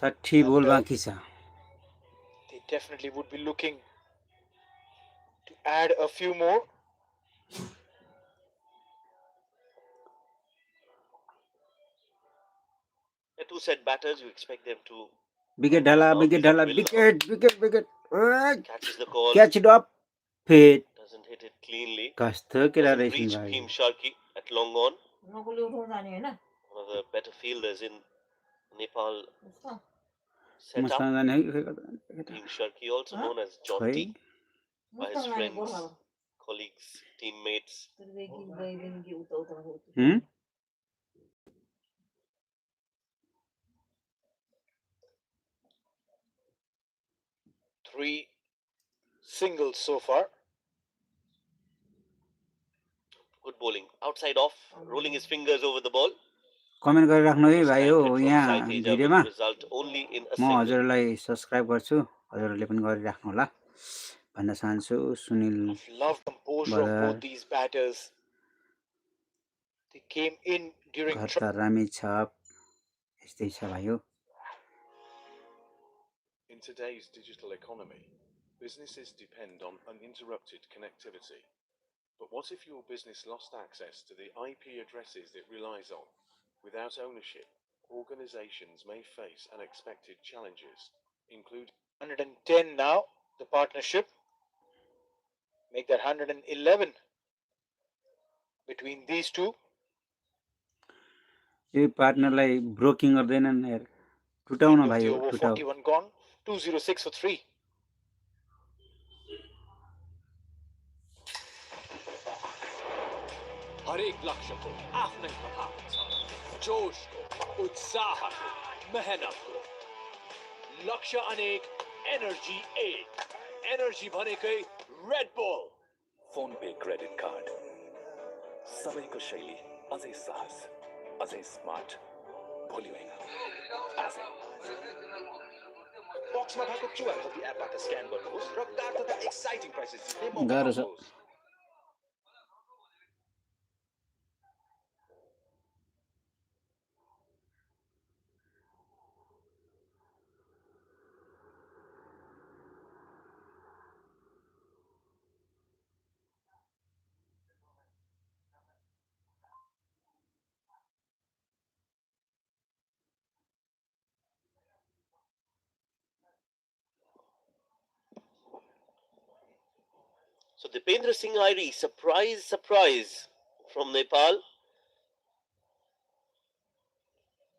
I: 60 बोल बाँकी छ
A: They definitely would be looking to add a few more.
D: The 2 set batters, you expect them to
I: wicket ढाला
D: Now
I: विकेट
D: this
I: ढाला
D: will-
I: wicket wicket wicket
D: catches the call,
I: catch it up fit
D: doesn't hit it cleanly.
I: कस्तो केटा
D: Doesn't
I: रहेछन्
D: reach
I: भाइ
D: Bhim Sharkey at long on.
B: Nakul उठाउन जाने हैन
D: One of the better fielders in Nepal
B: उसको
D: setup.
I: मसँग जाने है केटा
D: Bhim Sharkey, also known as
I: खै
D: Jonty by his
B: मुस्ताङ जाने
D: friends,
B: गोर्खा
D: colleagues, teammates.
B: त्रिवेकी गइदिन कि उता उता
I: हुँ
A: Three singles so far.
D: Good bowling. Outside off, rolling his fingers over the ball.
I: Comment गरिराख्नु है भाइ हो
D: 600 from
I: यहाँ
D: Sai Teja
I: भिडियोमा
D: will result only in a
I: म
D: single.
I: हजुरलाई सब्स्क्राइब गर्छु हजुरहरूले पनि गरिराख्नु होला भन्न चाहन्छु Sunil
A: Love composure of
I: Brother.
A: both these batters. They came in during
I: घर त रामी छाप यस्तै छ भाइ हो
K: In today's digital economy, businesses depend on uninterrupted connectivity. But what if your business lost access to the IP addresses it relies on? Without ownership, organizations may face unexpected challenges, including
A: 110 now, the partnership. Make that 111 between these two.
I: यो पार्टनरलाई breaking गर्दैनन् यार
A: End
I: टुटाउन
A: of
I: भाइ
A: the
I: हो
A: over,
I: टुटाउ
A: 41 gone. 206 for 3.
E: हरेक लक्ष्यको आफ्नै प्रभाव छ जोशको उत्साहको मेहनतको लक्ष्य अनेक एनर्जी एक एनर्जी भनेकै रेड बुल
J: फोन पे क्रेडिट कार्ड सबैको शैली अझै सहज अझै स्मार्ट भोलि होइन आजै बक्समा भएको क्युआर कोड एपबाट स्क्यान गर्नुहोस् र कार्ड तथा एक्साइटिङ प्राइसेस जित्ने मौका
I: गाह्रो छ।
J: पाउनुहोस्
D: So Dipendra Singh Airi, surprise from Nepal.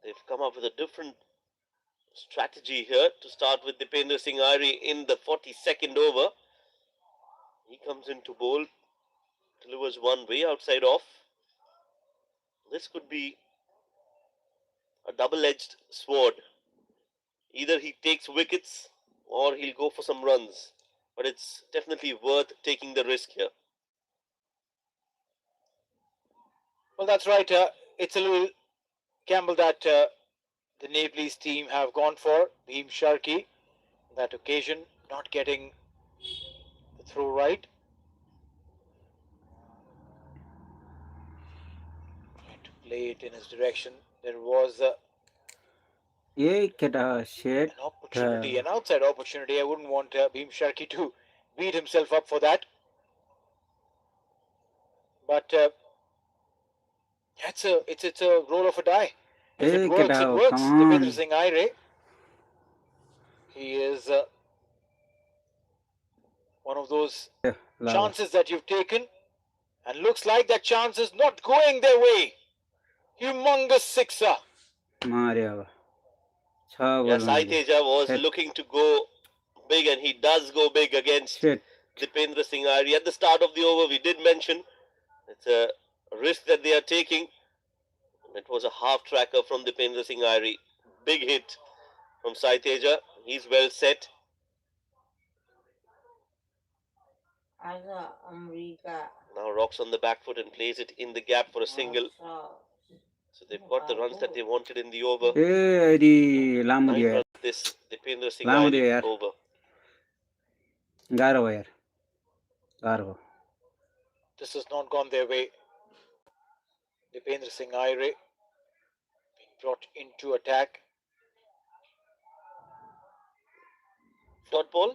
D: They've come up with a different strategy here to start with Dipendra Singh Airi in the 42nd over. He comes into bowl, delivers one way outside off. This could be a double-edged sword. Either he takes wickets or he'll go for some runs. But it's definitely worth taking the risk here.
A: Well, that's right. It's a little gamble that the Nepalese team have gone for. Bhim Sharkey, that occasion, not getting the throw right. Trying to play it in his direction. There was an opportunity, an outside opportunity. I wouldn't want Bhim Sharkey to beat himself up for that. But it's a roll of a die. If it works, it works. Dipendra Singh Aire, he is one of those chances that you've taken, and looks like that chance is not going their way. Humongous sixer.
D: Yes, Sai Teja was looking to go big, and he does go big against Dipendra Singh Airi. At the start of the over, we did mention it's a risk that they are taking. It was a half tracker from Dipendra Singh Airi. Big hit from Sai Teja. He's well set. Now rocks on the back foot and plays it in the gap for a single. So they've got the runs that they wanted in the over. 9 runs this Dipendra Singh Airi over.
A: This has not gone their way. Dipendra Singh Aire being brought into attack.
D: Dot ball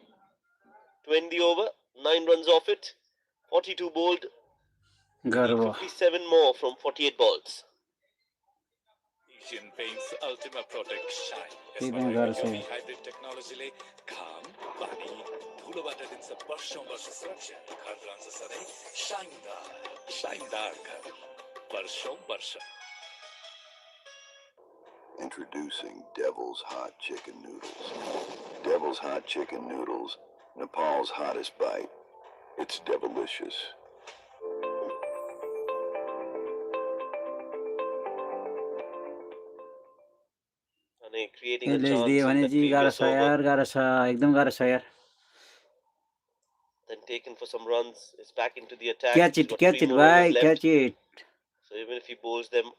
D: to end the over. 9 runs off it. 42 bowled. 57 more from 48 balls.
J: Asian Paints Ultima Protect Shine. Hybrid technology घाम पानी धुलोबाट दिन्छ वर्षौं वर्ष सुरक्षा घर रहन्छ सधैँ शाइनदार घर वर्षौं वर्ष
F: Introducing Devil's Hot Chicken Noodles. Devil's Hot Chicken Noodles, Nepal's hottest bite. It's devilicious.
D: Creating a chance then taken for some runs, is back into the attack.
I: Catch it, bhai, catch it.
D: So even if he bowls them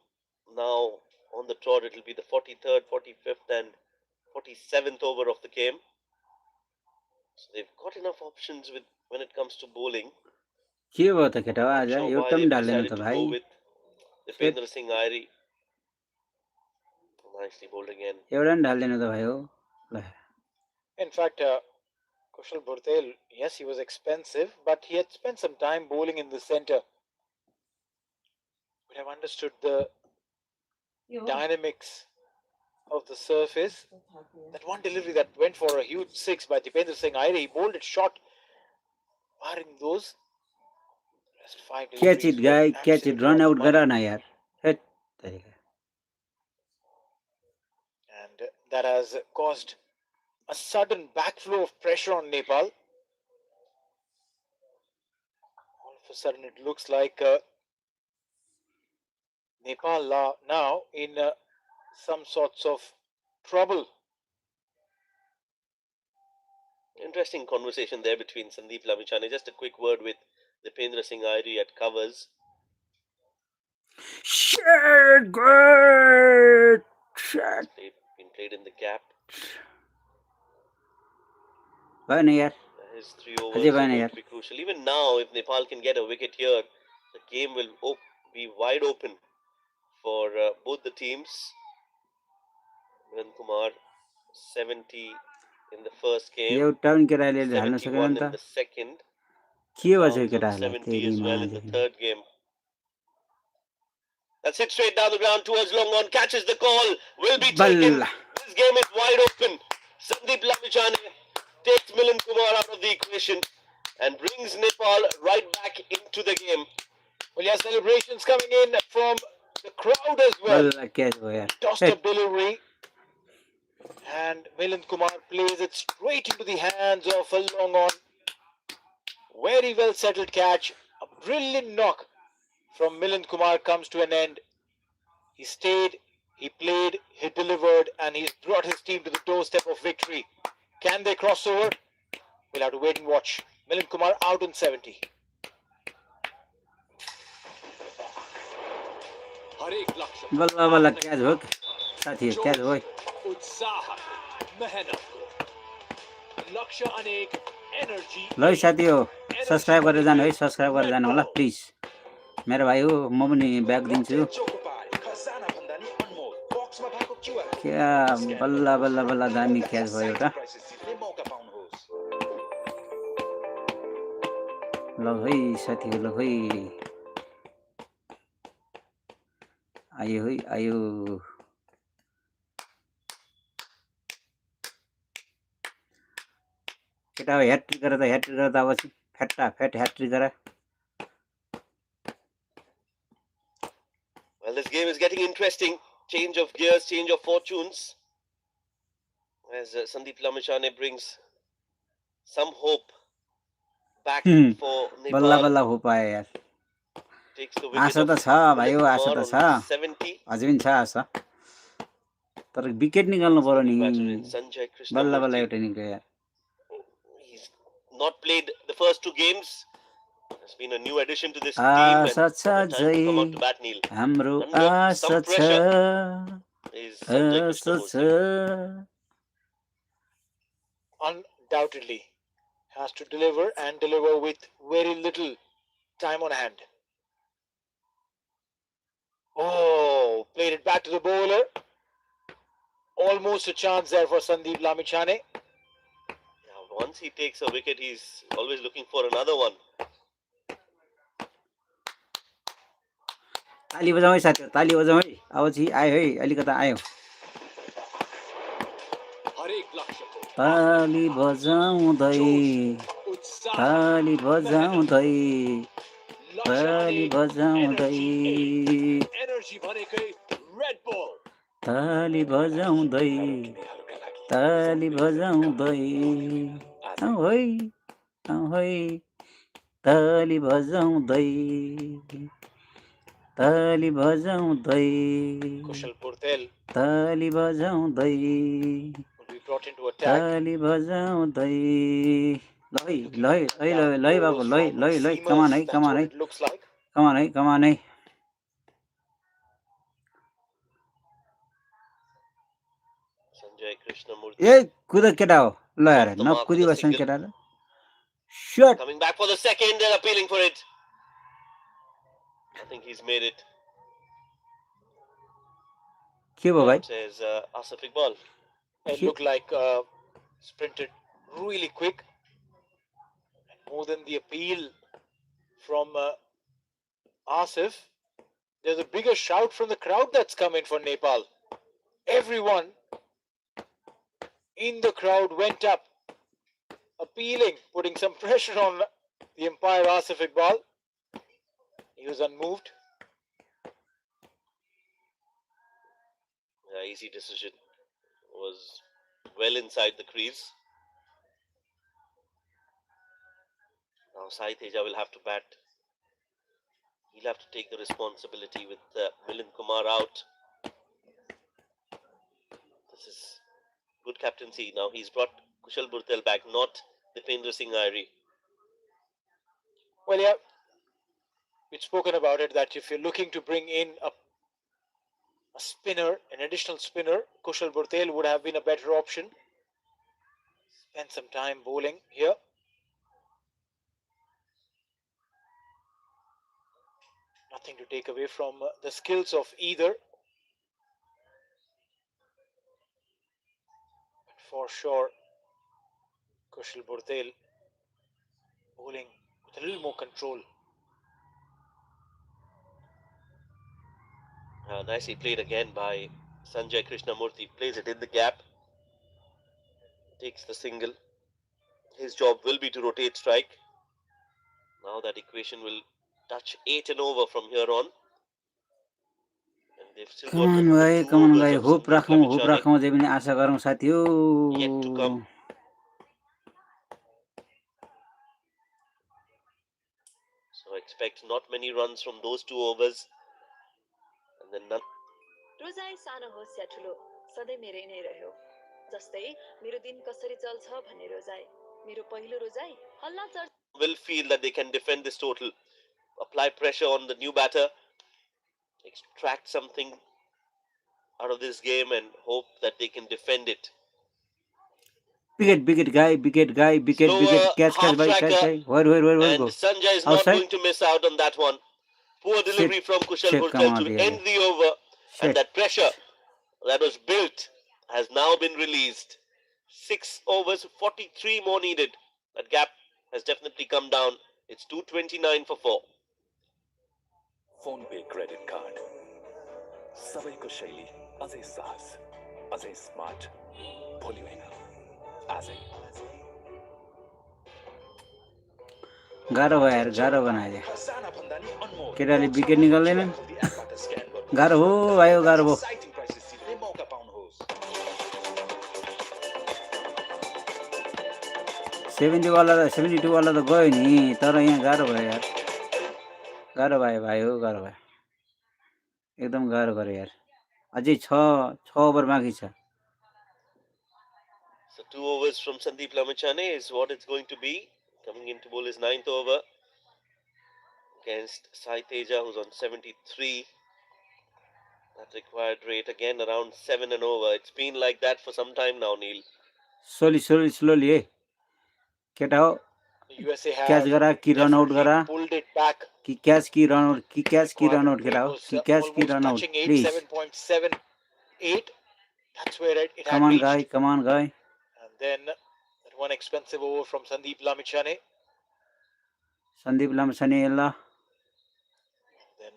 D: now on the trot, it will be the 43rd, 45th and 47th over of the game. So they've got enough options with when it comes to bowling.
I: के भयो त केटा आज एउटा पनि ढाल्दैन त भाइ
D: Dipendra Singh Airi. Nicely bowled again.
I: एउटा पनि ढाल्दैन त भाइ हो ल
A: In fact, Kushal Bhurtel, yes, he was expensive, but he had spent some time bowling in the center. Would have understood the dynamics of the surface. That one delivery that went for a huge six by Dipendra Singh Aire, he bowled it short. Barring those, rest 5 deliveries.
I: Catch it, guy, catch it, run out gara na yaar. Hit.
A: And that has caused a sudden backflow of pressure on Nepal. All of a sudden, it looks like Nepal are now in some sorts of trouble.
D: Interesting conversation there between Sandeep Lamichhane. Just a quick word with Dipendra Singh Airi at covers.
I: Shit, good. Shit.
D: Been played in the gap. His 3 overs are going to be crucial. Even now, if Nepal can get a wicket here, the game will be wide open for both the teams. Milind Kumar 70 in the first game, 71 in the second. Bounce 70 as well in the third game. That's hit straight down the ground towards long on, catches the call, will be taken. This game is wide open. Sandeep Lamichhane takes Milind Kumar out of the equation and brings Nepal right back into the game.
A: Well, yeah, celebrations coming in from the crowd as well. Tossed up delivery. And Milind Kumar plays it straight into the hands of a long on. Very well settled catch. A brilliant knock from Milind Kumar comes to an end. He stayed, he played, he delivered, and he's brought his team to the doorstep of victory. Can they cross over? We'll have to wait and watch. Milind Kumar out on 70.
I: बल्ल बल्ल catch हो साथी catch हो ल साथी हो subscribe गरेर जानु है सब्सक्राइब गरेर जानु होला प्लिज मेरो भाइ हो म पनि ब्याक दिन्छु क्या बल्ल बल्ल बल्ल दामी क्याच भयो एउटा ल है साथी ल है आयो है आयो केटा हो ह्याट्रिक गरेर त अब फ्याट ह्याट्रिक गरेर
D: Well, this game is getting interesting. Change of gears, change of fortunes. As Sandeep Lamichhane brings some hope back for Nepal.
I: बल्ल बल्ल हो पायो यार आशा त छ भाइ हो आशा त छ अझै पनि छ आशा तर विकेट निकाल्नु पर्यो नि बल्ल बल्ल एउटा निक्ल्यो यार
D: He's not played the first 2 games. Has been a new addition to this team and time to come out to bat, Neil.
I: हाम्रो आशा छ
A: Undoubtedly has to deliver and deliver with very little time on hand. Oh, played it back to the bowler. Almost a chance there for Sandeep Lamichhane.
D: Now, once he takes a wicket, he's always looking for another one.
I: ताली बजाऊ है साथी ताली बजाऊ है अब चाहिँ आयो है अलिकता आयो ताली बजाउँदै ताली बजाउँदै ताली बजाउँदै ताली बजाउँदै ताली बजाउँदै आऊ है ताली बजाउँदै ताली बजाउँदै
A: Kushal Purtel
I: ताली बजाउँदै
A: will be brought into attack.
I: ताली बजाउँदै ल बाबु ल कमान है
A: It looks like.
I: कमान है
D: Sanjay Krishnamurthy.
I: ए कुद केटा हो ल यार नकुदी बस्छन् केटाले shut
D: Coming back for the second, they're appealing for it. I think he's made it.
I: के भयो भाइ
D: Says Asif Iqbal.
A: It looked like sprinted really quick. More than the appeal from Asif, there's a bigger shout from the crowd that's come in for Nepal. Everyone in the crowd went up, appealing, putting some pressure on the umpire Asif Iqbal. He was unmoved.
D: Yeah, easy decision. Was well inside the crease. Now Sai Teja will have to bat. he'll have to take the responsibility with Milind Kumar out. This is good captaincy. Now he's brought Kushal Burtel back, not Dipendra Singh Airi.
L: Well, yeah, we've spoken about it, that if you're looking to bring in a spinner, an additional spinner, Kushal Burtel would have been a better option. Spend some time bowling here. Nothing to take away from the skills of either. But for sure, Kushal Burtel bowling with a little more control.
D: Nicely played again by Sanjay Krishnamurthy. Plays it in the gap. Takes the single. His job will be to rotate strike. Now that equation will touch 8 and over from here on. And they've still
I: Come on, guy. Hope rakhau je pani आशा गरौँ साथी हो.
D: Yet to come. So expect not many runs from those 2 overs. And then none.
M: रोजाइ सानो होस् या ठुलो सधैँ मेरै नै रह्यो जस्तै मेरो दिन कसरी चल्छ भन्ने रोजाइ मेरो पहिलो रोजाइ हल्ला church
D: Will feel that they can defend this total. Apply pressure on the new batter. Extract something out of this game and hope that they can defend it.
I: Wicket guy. Catch, bhai. Where
D: And
I: go?
D: Sanjay is not going to miss out on that one. Poor delivery from Kushal Burtel to end the over. And that pressure that was built has now been released. 6 overs, 43 more needed. That gap has definitely come down. It's 229 for 4.
J: PhonePe credit card. सबैको शैली अझै सहज अझै smart भोलि होइन आजै
I: गाह्रो भयो यार गाह्रो बनाइदियो केटाले विकेट निकाल्दैनन् गाह्रो हो भाइ गाह्रो भयो 72 वाला त गयो नि तर यहाँ गाह्रो भयो यार गाह्रो भयो भाइ हो गाह्रो भयो एकदम गाह्रो गरे यार अझै 6 ओभर बाँकी छ
D: So 2 overs from Sandeep Lamichhane is what it's going to be. Coming in to bowl his 9th over against Sai Teja, who's on 73. That required rate again around 7 and over. It's been like that for some time now, Neil.
I: Slowly, hey. Get out.
L: USA
I: catch gara ki run out gara
L: pulled it back.
I: Ki catch ki run out get out. Ki catch ki run out. Please.
L: 7.78. That's where it
I: come
L: had
I: on,
L: reached.
I: Come on, guy.
L: And then that one expensive over from Sandeep Lamichhane.
I: Sandeep Lamichhane ella.
L: Then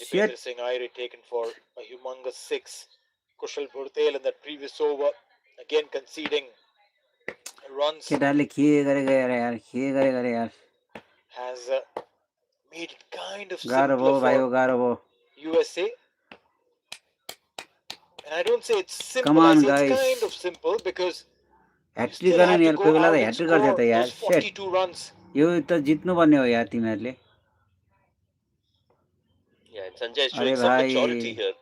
L: Dipendra Singh Airi taken for a humongous 6. Kushal Burtel in that previous over again conceding runs.
I: केटाले के गरेको यार
L: has made it kind of
I: गाह्रो
L: simpler
I: भयो भाइ
L: for
I: गाह्रो भयो
L: USA. And I don't say it's simple,
I: Come on,
L: I say
I: guys.
L: it's kind of simple because
I: hat-trick गर्न नि यार कोही बेला त ह्याट्रिक गर्छ त यार
L: those 42 runs.
I: यो त जित्नु पर्ने हो यार तिमीहरुले
D: Yeah, and Sanjay is
I: अरे
D: showing some
I: भाइ
D: maturity here.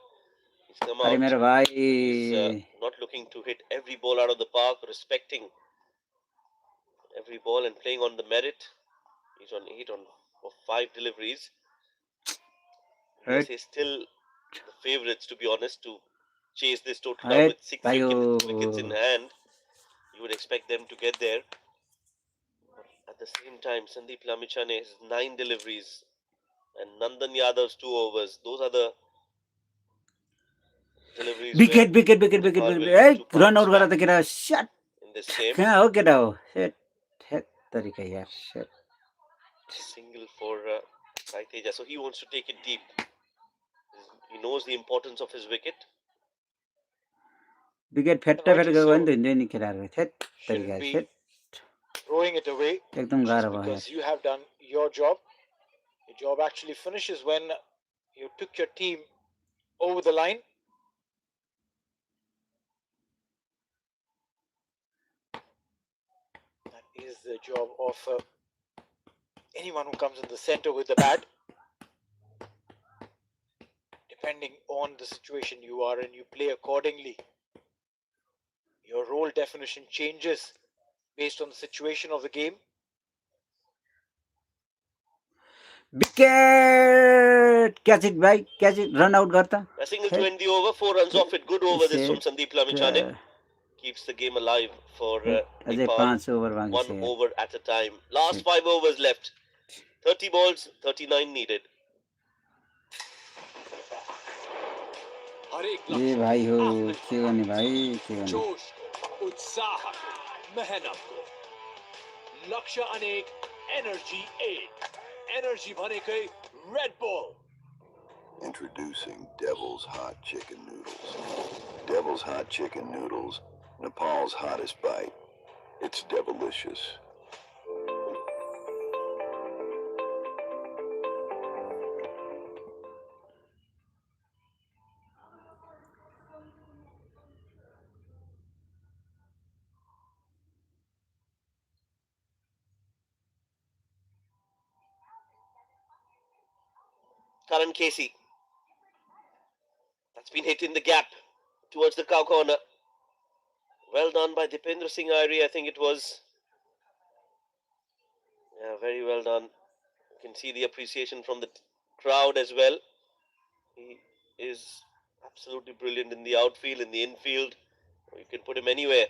D: He's come
I: अरे
D: out.
I: मेरो भाइ
D: He's not looking to hit every ball out of the park, respecting every ball and playing on the merit. He's on 8 for 5 deliveries. Yes, he's still the favourites, to be honest, to chase this total down with 6 wickets in hand. You would expect them to get there. But at the same time, Sandeep Lamichhane has 9 deliveries and Nandan Yadav's 2 overs. Those are the deliveries.
I: Wicket A run out गरा त केटा shut
D: in this game.
I: कहाँ हो केटा हो set hate तरिका यार set
D: Single for Sai Teja, so he wants to take it deep. He knows the importance of his wicket.
I: Wicket फेट्टा गयो भने त हिँड्दै नि केटाहरु थेट तरिका सेट
L: Throwing it away
I: एकदम गाह्रो भयो
L: because you have done your job. Your job actually finishes when you took your team over the line. That is the job of anyone who comes in the center with the bat. depending on the situation you are in, you play accordingly. Your role definition changes based on the situation of the game.
I: Wicket! Catch it, bhai. Catch it. Run out, Garta.
D: A single to end the over. 4 runs off it. Good over this from Sandeep Lamichhane. Keeps the game alive for Nepal. 1 over at a time. Last 5 overs left. 30 balls, 39 needed.
I: ये भाई हो के गर्ने भाई के गर्ने
E: जोश को उत्साह को मेहनत को लक्ष्य अनेक एनर्जी एनर्जी भनेकै Red Bull.
F: Introducing Devil's Hot Chicken Noodles. Devil's Hot Chicken Noodles, Nepal's hottest bite. It's devilicious.
D: Karan Casey. That's been hit in the gap towards the cow corner. Well done by Dipendra Singh Airi, I think it was. Yeah, very well done. You can see the appreciation from the crowd as well. He is absolutely brilliant in the outfield, in the infield. You can put him anywhere.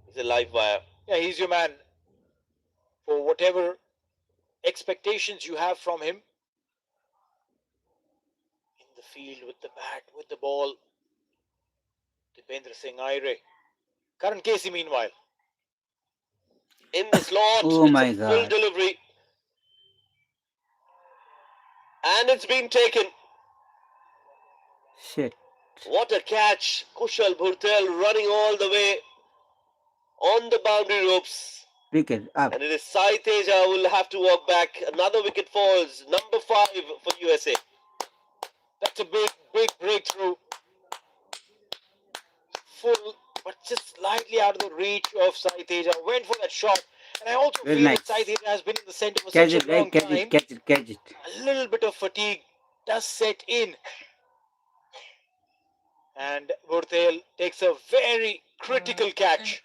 D: He's a live wire.
L: Yeah, he's your man. For whatever expectations you have from him, in the field, with the bat, with the ball, Dipendra Singh Airi. Karan Casey, meanwhile,
D: in the slot.
I: Oh
D: it's
I: my
D: a
I: God.
D: full delivery. And it's been taken.
I: Shit.
D: What a catch. Kushal Bhurtel running all the way on the boundary ropes.
I: Wicket up.
D: And it is Sai Teja who will have to walk back. Another wicket falls. Number 5 for USA.
L: that's a big breakthrough. Full, but just slightly out of the reach of Sai Teja. Went for that shot. And I also
I: Very
L: feel
I: nice.
L: that Sai Teja has been in the centre for
I: Catch
L: such
I: it,
L: a long
I: right? Catch
L: time.
I: it, catch it, catch it.
L: A little bit of fatigue does set in. And Bhurtel takes a very critical catch.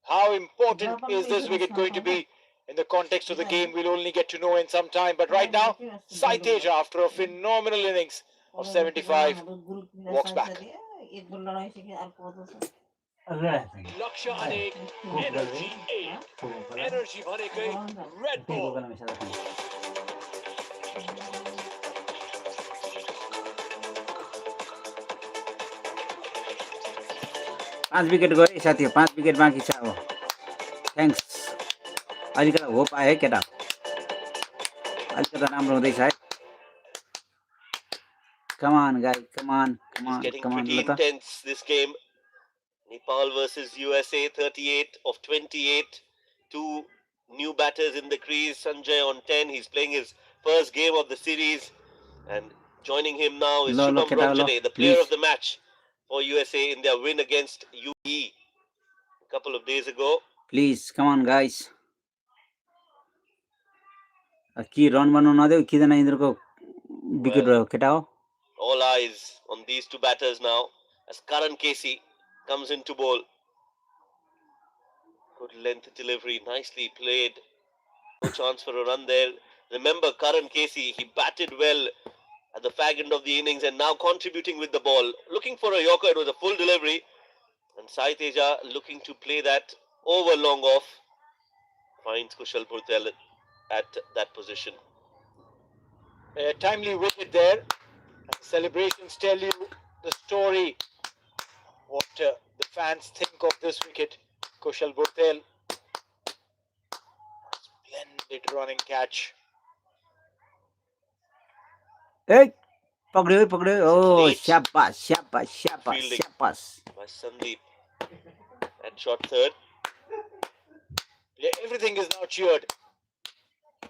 L: How important is this wicket going to be in the context of the game? We'll only get to know in some time. But right now, Sai Teja, after a phenomenal innings of 75, walks back.
E: लक्ष्य अनेक energy energy भनेकै Red Bull.
I: पाँच wicket गयो है साथी 5 wicket बाँकी छ अब थ्याङ्क्स अलिकता होप आयो है केटा अलिकता राम्रो हुँदैछ है come on guys come on
D: It's getting
I: come on
D: pretty intense, this game. Nepal versus USA, 38 of 28. 2 new batters in the crease. Sanjay on 10. He's playing his first game of the series. And joining him now is Shubham Ramjane, the player of the match for USA in their win against UAE a couple of days ago.
I: Please come on guys कि run बनाउन नदेऊ किन यिनीहरुको wicket रह्यो केटा हो
D: All eyes on these two batters now as Karan Casey comes into bowl. Good length delivery, nicely played. No chance for a run there. Remember, Karan Casey, he batted well at the fag end of the innings and now contributing with the ball. Looking for a yorker, it was a full delivery. And Sai Teja looking to play that over long off. Finds Kushal Bhurtel at that position.
L: A timely wicket there. And the celebrations tell you the story, what the fans think of this wicket. Kushal Bhurtel. Splendid running catch.
I: ए पक्ड्यो ओ शाबाश शाबाश शाबाश
D: Fielding
I: शाबाश
D: by Sandeep at shot third.
L: Yeah, everything is now cheered.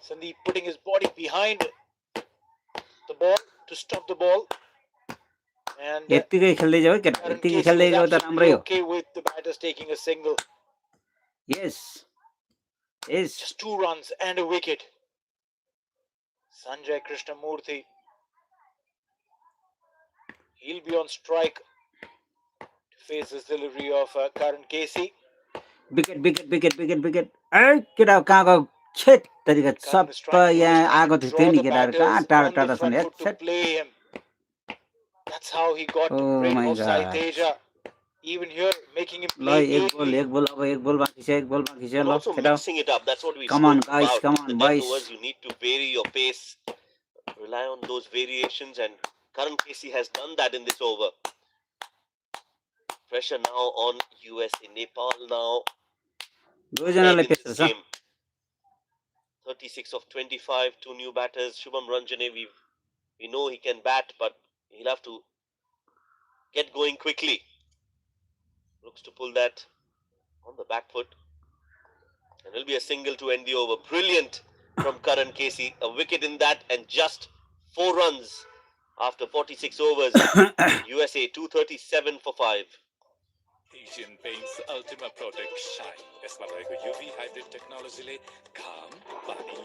L: Sandeep putting his body behind the ball to stop the ball. And
I: यतिकै खेल्दै जाऊ केटा
L: Karan
I: यतिकै
L: Casey
I: खेल्दै
L: was
I: जाऊ त
L: absolutely
I: राम्रै हो
L: okay with the batters taking a single.
I: Yes yes
L: Just 2 runs and a wicket. Sanjay Krishnamurthy He'll be on strike to face this delivery of Karan Casey.
I: Wicket ए केटा कहाँ गयो छेट तरिका
L: Karan is
I: सब
L: trying to
I: यहाँ
L: trying
I: आगो
L: to
I: थियो
L: draw
I: नि
L: the
I: केटाहरु कहाँ
L: batters
I: टाढा
L: on the
I: टाढा छन्
L: front
I: यार
L: foot to
I: छेट
L: play him. That's how he got
I: Oh
L: rid
I: my
L: of Sai
I: God.
L: Teja. Even here, making him
I: ल
L: play
I: एक
L: lately.
I: बल अब एक बल बाँकी छ
D: And
I: ल
D: also
I: केटा
D: mixing it up. That's what we
I: Come on,
D: spoke
I: guys,
D: about.
I: come
D: The
I: on,
D: 10
I: boys.
D: overs, you need to vary your pace. Rely on those variations, and Karan Casey has done that in this over. Pressure now on USA. Nepal now
I: दुईजनालाई
D: ahead in
I: pressure
D: this
I: छ
D: game. 36 of 25, two new batters. Shubham Ranjane, we know he can bat, but he'll have to get going quickly. Looks to pull that on the back foot. And it'll be a single to end the over. Brilliant from Karan Casey. A wicket in that and just 4 runs after 46 overs. USA 237 for 5.
J: Asian Paints Ultima Protect Shine. यसमा भएको UV hybrid टेक्नोलोजीले घाम, पानी,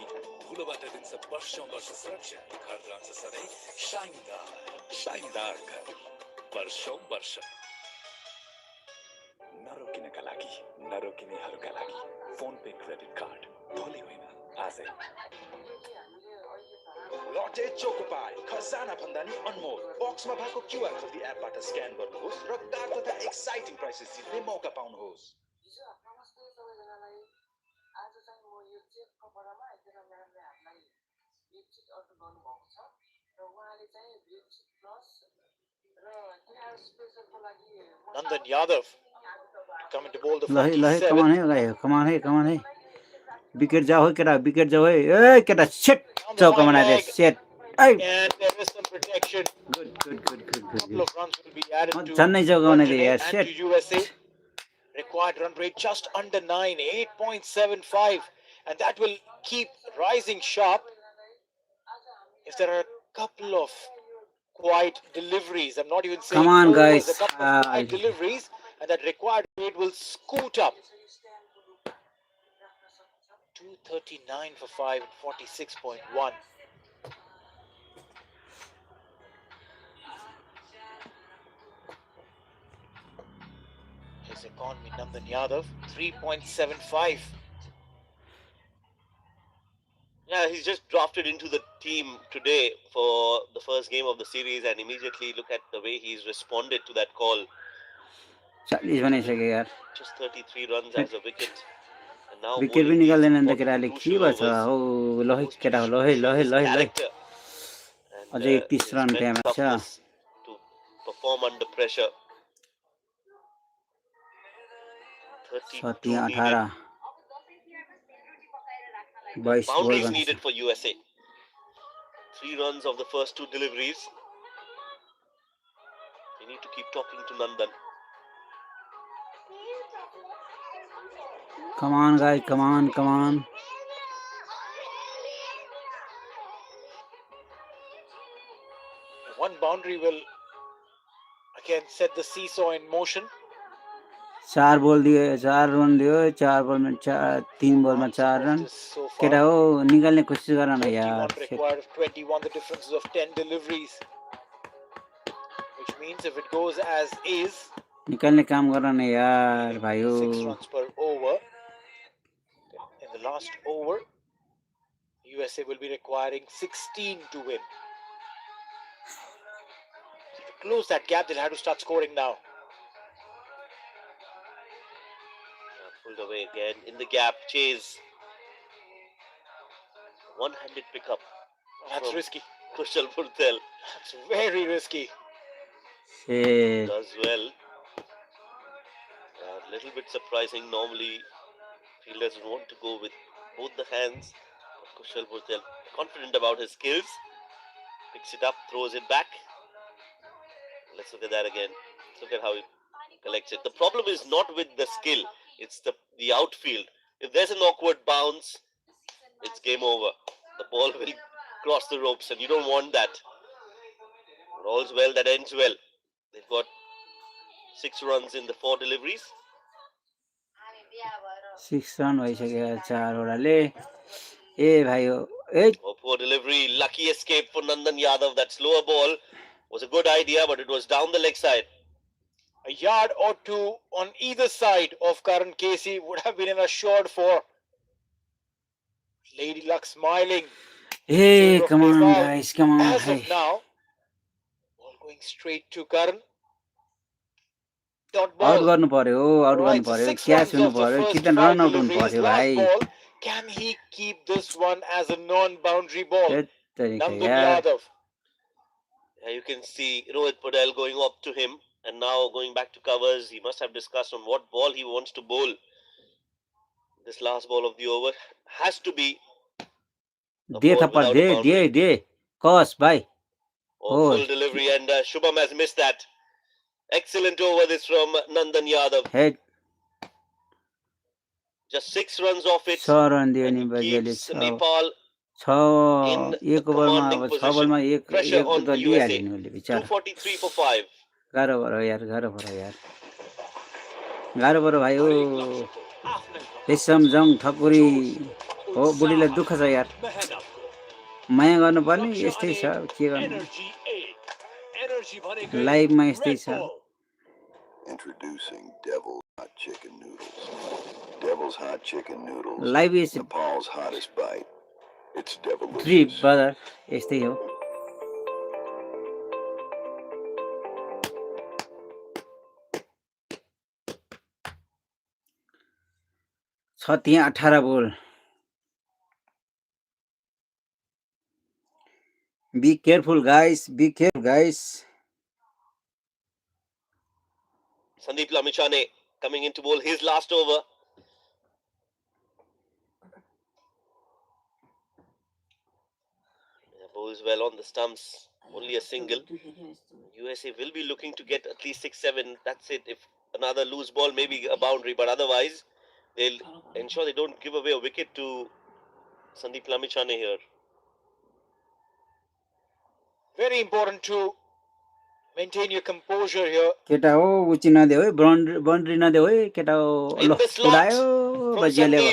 J: धुलोबाट दिन्छ वर्षौं वर्ष सुरक्षा। घर रहन्छ सधैँ शाइनदार, शाइनदार घर, वर्षौं वर्ष। नरोकिनका लागि, नरोकिनेहरूका लागि, फोन पे क्रेडिट कार्ड, भोलि होइन, आजै।
N: लटे चोकोपाई खजाना भन्दा नि अनमोल बक्समा भएको क्युआर कोड एपबाट स्क्यान गर्नुहोस् र कार्ड तथा एक्साइटिङ प्राइसेस जित्ने मौका पाउनुहोस्।
O: आज चाहिँ म यो चेक कपडामा एकजना म्याडमले हामीलाई बेडसिट अर्डर गर्नुभएको छ र उहाँले चाहिँ बेडसिट प्लस र त्यहाँ स्पेसलको लागि
L: Nandan Yadav coming to bowl the
I: ल
L: 47.
I: कमान है विकेट जाओ केटा विकेट जाओ ए केटा सेट चौका बनाइदिए set
L: And there is some protection.
I: Good.
L: Couple of runs will be added to
I: झन्नै चौका बनाइदिए यार
L: and
I: set
L: to USA. Required run rate just under 9, 8.75, and that will keep rising sharp. If there are a couple of quiet deliveries, I'm not even saying
I: Come on,
L: overs,
I: guys.
L: a couple of quiet deliveries, and that required rate will scoot up. 239 for 5 and 46.1. His economy, Nandan Yadav, 3.75.
D: Yeah, he's just drafted into the team today for the first game of the series, and immediately look at the way he's responded to that call.
I: 40 बनाइसक्यो यार
D: Just 33 runs as a wicket. And now
I: wicket पनि निकाल्दैन त केटाले के भएछ हो ल है केटा हो ल है अझै 31 रन टाइममा छ
D: to perform under pressure. 32 needed.
I: 22
D: Boundaries needed for USA. 3 runs of the first 2 deliveries. They need to keep talking to Nandan.
I: Come on, guys, come on.
L: One boundary will again set the seesaw in motion.
I: 4 ball दियो 4 run दियो 4 ball में 3 ball में 4 run केटा हो निकाल्ने कोसिस गर न यार
L: 21 the difference of 10 deliveries, which means if it goes as is,
I: निकाल्ने काम गर न यार भाइयो
L: 6 runs per over. In the last over, USA will be requiring 16 to win. So to close that gap, they'll have to start scoring now.
D: Pulled away again in the gap. Chase. One-handed pickup.
L: That's risky.
D: Kushal Purtel.
L: That's very risky.
D: Does well. A little bit surprising. Normally, fielders want to go with both the hands. But Kushal Purtel, confident about his skills. Picks it up, throws it back. Let's look at that again. Let's look at how he collects it. The problem is not with the skill. It's the outfield. If there's an awkward bounce, it's game over. The ball will cross the ropes and you don't want that. But all's well that ends well. They've got 6 runs in the 4 deliveries.
I: 6 run भइसक्यो 4 वटाले ए भाइयो ए
D: Oh, poor delivery. Lucky escape for Nandan Yadav. That slower ball Was a good idea, but it was down the leg side.
L: A yard or two on either side of Karan Casey would have been an assured four. Lady Luck smiling.
I: Hey, come on, guys, come on.
L: As
I: Hey.
L: of now, ball going straight to Karan. Dot
I: out
L: ball.
I: गर्नु पर्यो out गर्नु पर्यो catch हुनु पर्यो कि त run out हुनु पर्यो भाइ
L: Can he keep this one as a non-boundary ball? Nandan
I: यार
L: Yadav.
D: You can see Rohit Patel going up to him and now going back to covers. He must have discussed on what ball he wants to bowl. This last ball of the over has to be
I: दे थप्पड दे कस भाइ
D: full delivery, and Shubham has missed that. Excellent over this from Nandan Yadav.
I: Head
D: Just 6 runs off it.
I: 6 run दियो नि
D: And he
I: बजेले
D: keeps Nepal
I: 6 एक ओभरमा
D: commanding
I: अब 6
D: position.
I: बलमा एक
D: Pressure
I: एक
D: on
I: त
D: USA.
I: दिइहाल्यो नि उसले बिचारा
D: 243 for 5.
I: गाह्रो भयो यार गाह्रो भयो भाइ ओ रेशम जङ ठकुरी हो बुढीलाई दुःख छ यार माया गर्नुपर्ने यस्तै छ के गर्नु लाइभमा यस्तै छ
F: Introducing Devil's Hot Chicken Noodles. Devil's Hot Chicken Noodles.
I: Live is
F: Nepal's hottest bite. It's delicious.
I: 3 brother यस्तै हो छ त्यहाँ 18 बोल Be careful, guys. Be careful, guys.
D: Sandeep Lamichhane coming in to bowl his last over. Bowls well on the stumps. Only a single. USA will be looking to get at least 6-7. That's it. If another loose ball, maybe a boundary, but otherwise they'll ensure they don't give away a wicket to Sandeep Lamichhane here.
L: Very important to maintain your composure here.
I: केटा हो उची नदेऊ है boundary नदेऊ है केटा हो ल उडायो बजियाले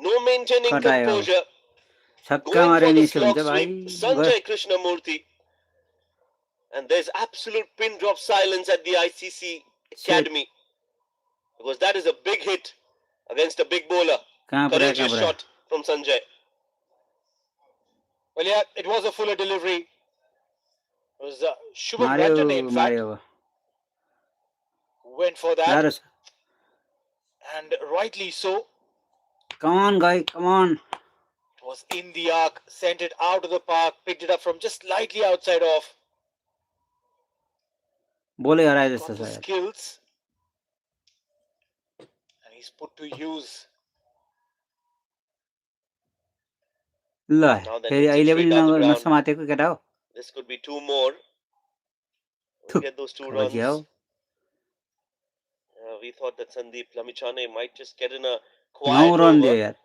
D: No maintaining composure.
I: छक्का मारे नि यस्तो हुन्छ भाइ
D: Sanjay Krishnamurthy. And there's absolute pin drop silence at the ICC Academy. Because that is a big hit against a big bowler. Courageous shot from Sanjay.
L: Well, yeah, it was a fuller delivery. It was Shubham Ranjane, in fact, went for that. And rightly so.
I: Come on, guy, come on.
L: It was in the arc, sent it out of the park, picked it up from just slightly outside off.
I: Bole हराए जस्तो
L: Got the
I: छ यार
L: skills. And he's put to use.
I: ल फेरि अहिले पनि नसमातेको केटा हो
D: This could be 2 more. We'll get those 2 runs. We thought that Sandeep Lamichhane might just get in a quiet
I: 9 run
D: over,
I: दियो यार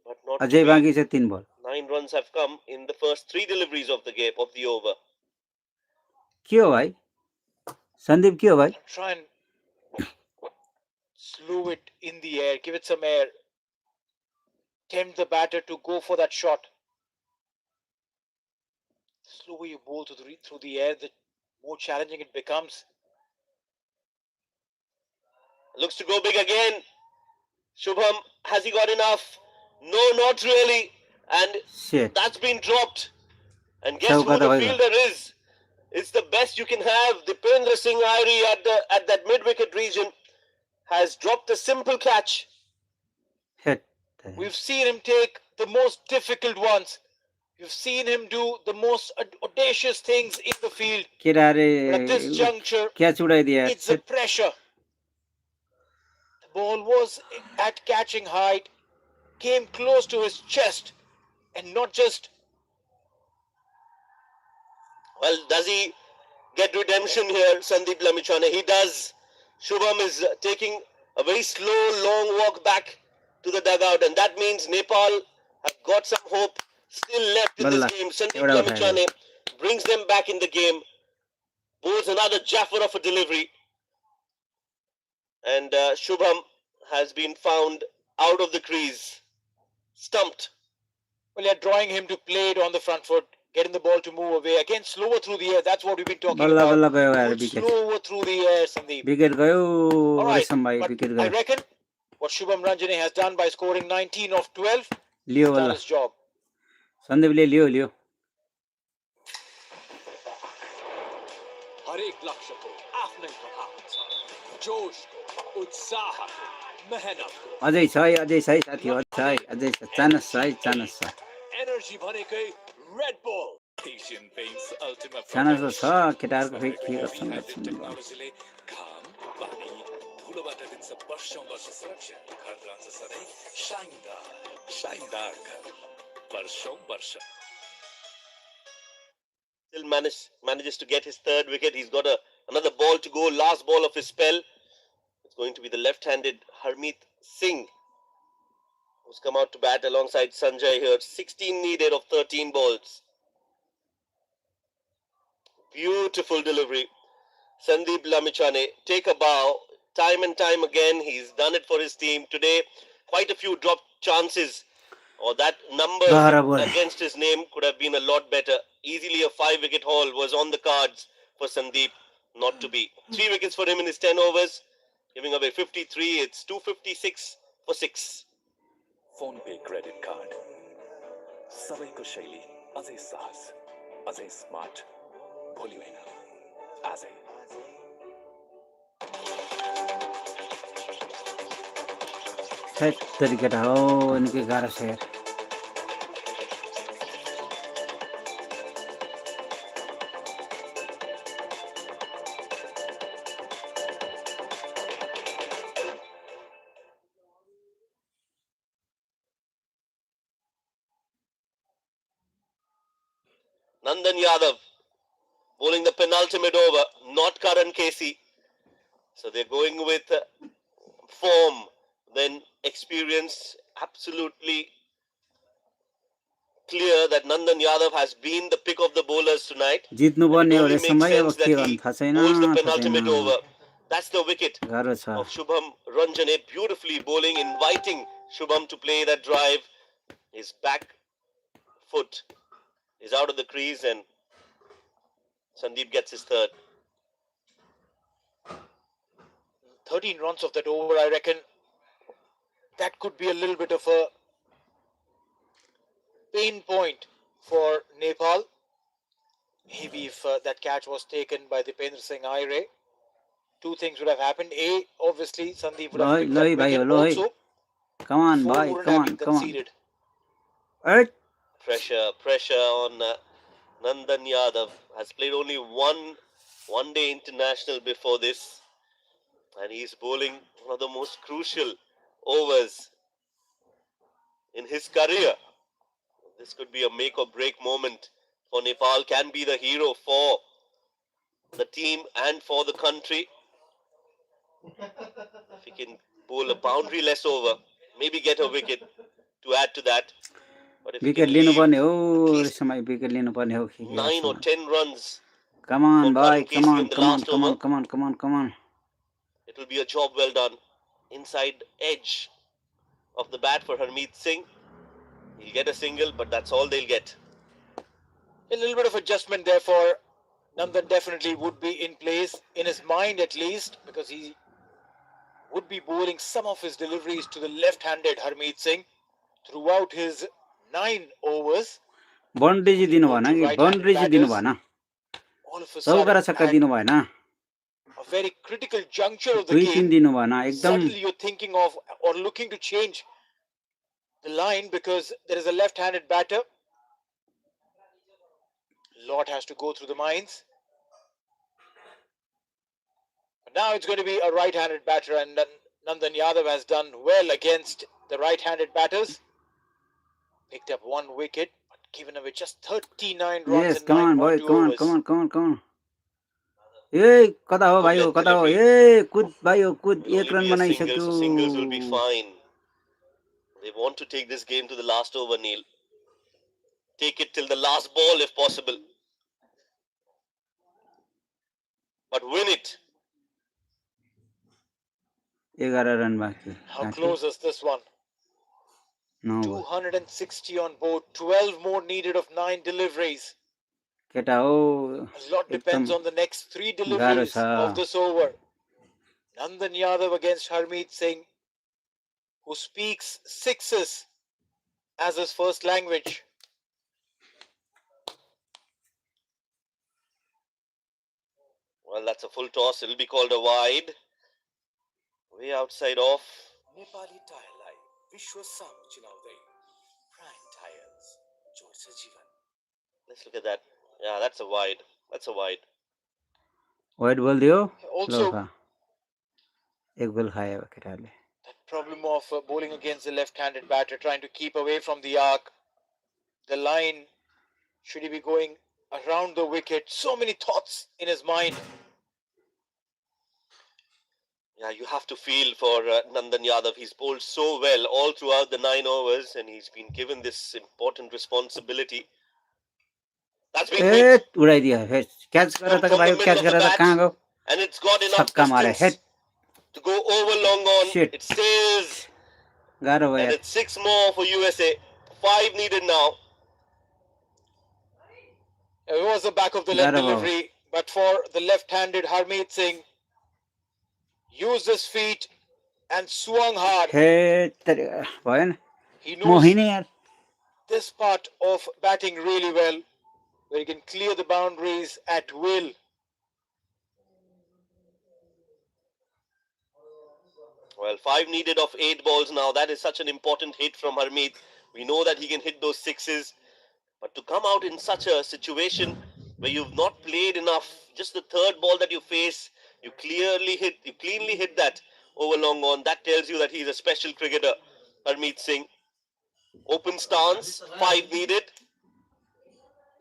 D: but not
I: अझै
D: to be.
I: बाँकी छ 3 बल
D: 9 runs have come in the first 3 deliveries of the game of the over.
I: के हो भाइ सन्दीप के हो भाइ
L: Try and slew it in the air, give it some air. Tempt the batter to go for that shot. The slower you bowl through the air, the more challenging it becomes.
D: Looks to go big again. Shubham, has he got enough? No, not really. And
I: Shit.
D: that's been dropped. And guess who the fielder is? It's the best you can have. Dipendra Singh Airi at that mid-wicket region has dropped a simple catch.
I: Hit.
L: We've seen him take the most difficult ones. We've seen him do the most audacious things in the field.
I: केटाहरुले
L: But at this juncture,
I: catch उडाइदिए
L: it's the pressure. The ball was at catching height, came close to his chest, and not just.
D: Well, does he get redemption here, Sandeep Lamichhane? He does. Shubham is taking a very slow, long walk back to the dugout, and that means Nepal have got some hope still left in this game. Sandeep Lamichhane brings them back in the game, bowls another Jaffer of a delivery, and Shubham has been found out of the crease, stumped.
L: Well, you're drawing him to play it on the front foot. getting the ball to move away. Again, slower through the air. That's what we've been talking
I: बल्ल
L: about.
I: बल्ल गयो यार
L: Good
I: wicket
L: slower through the air, Sandeep.
I: Wicket गयो
L: All right,
I: रेशम भाई
L: but
I: wicket
L: I
I: गयो
L: reckon what Shubham Ranjane has done by scoring 19 of 12,
I: Leo
L: he's done
I: बल्ल
L: his job.
I: सन्दीपले लियो
E: हरेक लक्ष्य को आफ्नै प्रभाव हुन्छ जोशको उत्साहको मेहनतको
I: अझै छ है साथी अझै छ चानस छ
E: एनर्जी भनेकै Red bull
J: Asian Paints Ultima
I: chance
J: Protect
I: छ
J: Shine
I: केटाहरूको खै
J: यसमा
I: के
J: रहेको
I: गर्छन्
J: UV hybrid टेक्नोलोजीले घाम पानी धुलोबाट दिन्छ वर्षौं वर्ष सुरक्षा घर रहन्छ सधैँ शाइनदार घर वर्षौं वर्ष
D: Still manages to get his third wicket. He's got another ball to go, last ball of his spell. It's going to be the left-handed Harmeet Singh, who's come out to bat alongside Sanjay here. 16 needed of 13 balls. Beautiful delivery. Sandeep Lamichhane, take a bow. Time and time again, he's done it for his team. Today, quite a few dropped chances. Or that number against his name could have been a lot better. Easily a 5-wicket haul was on the cards for Sandeep, not to be. 3 wickets for him in his 10 overs, giving away 53. It's 256 for 6.
J: Phone Pay credit card. सबैको शैली अझै सहज अझै smart भोलि होइन आजै
I: तरिकेटा हो निकै गाह्रो छ यार
D: Nandan Yadav bowling the penultimate over, not Karan Casey. So they're going with form, then experience. Absolutely clear that Nandan Yadav has been the pick of the bowlers tonight.
I: जित्नु पर्ने हो रे
D: It only
I: समय अब
D: makes sense
I: के
D: that
I: गर्नु
D: he
I: थाहा छैन
D: bowls the penultimate over. That's the wicket
I: गाह्रो छ
D: of Shubham Ranjane, beautifully bowling, inviting Shubham to play that drive. His back foot is out of the crease and Sandeep gets his third.
L: 13 runs of that over, I reckon that could be a little bit of a pain point for Nepal. Maybe if that catch was taken by Dipendra Singh Aire, 2 things would have happened. A, obviously Sandeep would have picked that wicket. Also,
I: come on
L: 4
I: boy
L: wouldn't
I: come
L: have
I: on
L: been
I: come on
L: conceded.
D: Pressure on Nandan Yadav. Has played only one day international before this, and he's bowling one of the most crucial overs in his career. This could be a make or break moment for Nepal. Can be the hero for the team and for the country. If he can bowl a boundary-less over, maybe get a wicket to add to that. But if
I: wicket लिनुपर्ने हो समय wicket लिनुपर्ने हो
D: 9 or 10 runs,
I: come on boy
D: Karan Casey in the last over,
I: come on
D: it will be a job well done. Inside edge of the bat for Harmeet Singh. He'll get a single, but that's all they'll get.
L: A little bit of adjustment there for Nandan definitely would be in place, in his mind at least, because he would be bowling some of his deliveries to the left-handed Harmeet Singh throughout his 9 overs.
I: Boundary चाहिँ दिनु भएन कि boundary चाहिँ दिनु भएन चौका र छक्का दिनु भएन
L: A very critical juncture of the
I: दुई तीन
L: game.
I: दिनु भएन एकदम
L: Suddenly you're thinking of or looking to change the line because there is a left-handed batter. Lot has to go through the minds. But now it's going to be a right-handed batter, and Nandan Yadav has done well against the right-handed batters. Picked up 1 wicket, but given away just 39 runs
I: yes
L: in
I: come on
L: 9.2
I: boy
L: overs.
I: come on ए कता हो भाइ हो कता हो ए कुद भाइ हो कुद
D: Will
I: एक
D: only
I: run
D: be a
I: बनाइसक्यो
D: single, so singles will be fine. They want to take this game to the last over, Neil. Take it till the last ball if possible. But win it.
I: 11 run बाँकी
L: How close is this one?
I: No.
L: 260 on board, 12 more needed of 9 deliveries.
I: केटा हो
L: A lot depends
I: एकदम
L: on the next 3
I: गाह्रो
L: deliveries
I: छ
L: of this over. Nandan Yadav against Harmeet Singh, who speaks sixes as his first language.
D: Well, that's a full toss. It'll be called a wide. Way outside off.
J: Nepali टायरलाई विश्व साम चिनाउँदै prime tyres जोड्छ जीवन.
D: Let's look at that. Yeah, that's a wide. That's a wide.
I: Wide बोल दियो
L: Also,
I: लो खा एक बल खायो केटाले
L: that problem of bowling against the left-handed batter, trying to keep away from the arc, the line, should he be going around the wicket? So many thoughts in his mind.
D: Yeah, you have to feel for Nandan Yadav. He's bowled so well all throughout the 9 overs and he's been given this important responsibility. That's been
I: a
D: hit
I: उडाइदियो catch गरेर त भाइ catch गरेर त कहाँ गयो
D: and it's got enough
I: छक्का मारे
D: distance
I: head
D: to go over long on.
I: Shit.
D: It stays
I: गाह्रो भयो
D: and
I: यार
D: it's 6 more for USA. 5 needed now.
L: It was the back of the leg
I: Gaaro.
L: delivery, but for the left-handed Harmeet Singh, used his feet and swung hard.
I: Head भएन
L: He
I: म
L: knows
I: हिँडेँ यार
L: this part of batting really well, where he can clear the boundaries at will.
D: Well, 5 needed of 8 balls now. That is such an important hit from Harmeet. We know that he can hit those sixes. But to come out in such a situation where you've not played enough, just the third ball that you face, you cleanly hit that over long on. That tells you that he's a special cricketer, Harmeet Singh. Open stance, 5 needed.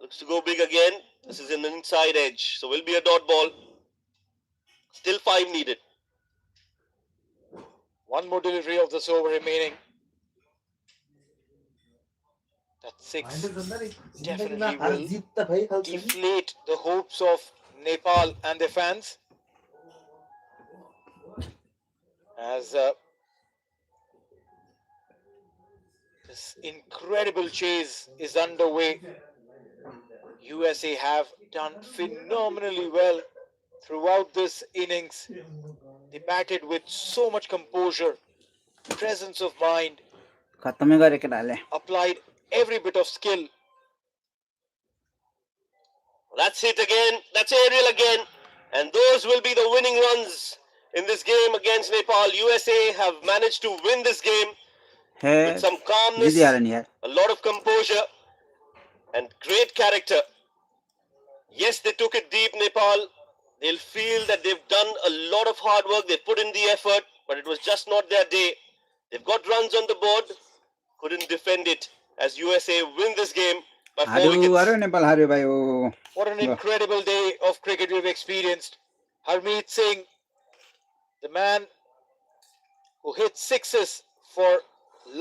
D: Looks to go big again. This is an inside edge, so will be a dot ball. Still 5 needed.
L: One more delivery of this over remaining. That 6 definitely will deflate the hopes of Nepal and their fans. As this incredible chase is underway, USA have done phenomenally well throughout this innings. They batted with so much composure, presence of mind,
I: खत्तमै गरे केटाले
L: applied every bit of skill.
D: That's it again. That's aerial again. And those will be the winning runs in this game against Nepal. USA have managed to win this game with some calmness,
I: जितिहाल्यो नि यार
D: a lot of composure, and great character. Yes, they took it deep, Nepal. They'll feel that they've done a lot of hard work. They put in the effort, but it was just not their day. They've got runs on the board, couldn't defend it as USA win this game by 4
I: हार्यो
D: wickets.
I: हार्यो Nepal हार्यो भाइ ओ
L: What an incredible day of cricket we've experienced. Harmeet Singh, the man who hit sixes for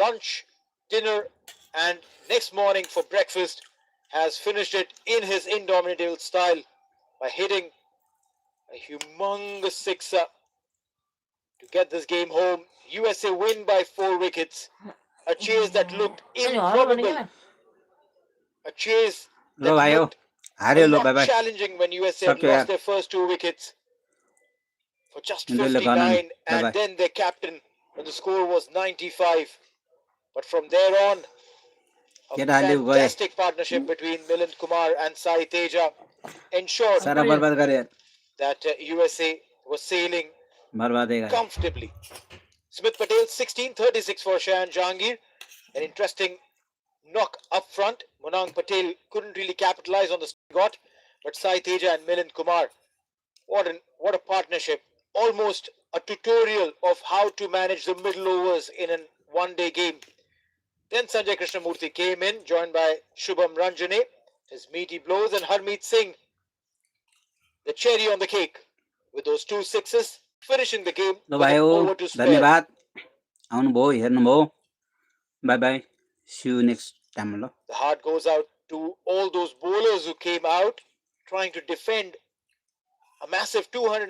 L: lunch, dinner, and next morning for breakfast, has finished it in his indomitable style by hitting a humongous sixer to get this game home. USA win by 4 wickets. A chase that looked improbable. A chase
I: low
L: that
I: भाइ हो
L: looked
I: हार्यो
L: a
I: low
L: lot
I: by by
L: challenging when USA
I: सक्यो
L: lost
I: यार
L: their first 2 wickets for just
I: इन्ड्रोले गर्न
L: 59
I: नि
L: and
I: by
L: then their captain when the score was 95. But from there on, a
I: केटाले गए
L: fantastic partnership between Milind Kumar and Sai Teja ensured
I: सारा बर्बाद गरे यार
L: that USA was sailing
I: बर्बादै गरे
L: comfortably. Smith Patel 16-36 for Shayan Jahangir. An interesting knock up front. Monang Patel couldn't really capitalize on the got, but Sai Teja and Milind Kumar, what a partnership. Almost a tutorial of how to manage the middle overs in a one-day game. Then Sanjay Krishnamurthy came in, joined by Shubham Ranjane, his meaty blows, and Harmeet Singh, the cherry on the cake, with those 2 sixes, finishing the game
I: ल
L: with
I: भाइ
L: an
I: हो
L: over to spare.
I: धन्यवाद आउनुभयो हेर्नुभयो bye bye see you next time ल
L: The heart goes out to all those bowlers who came out trying to defend a massive 200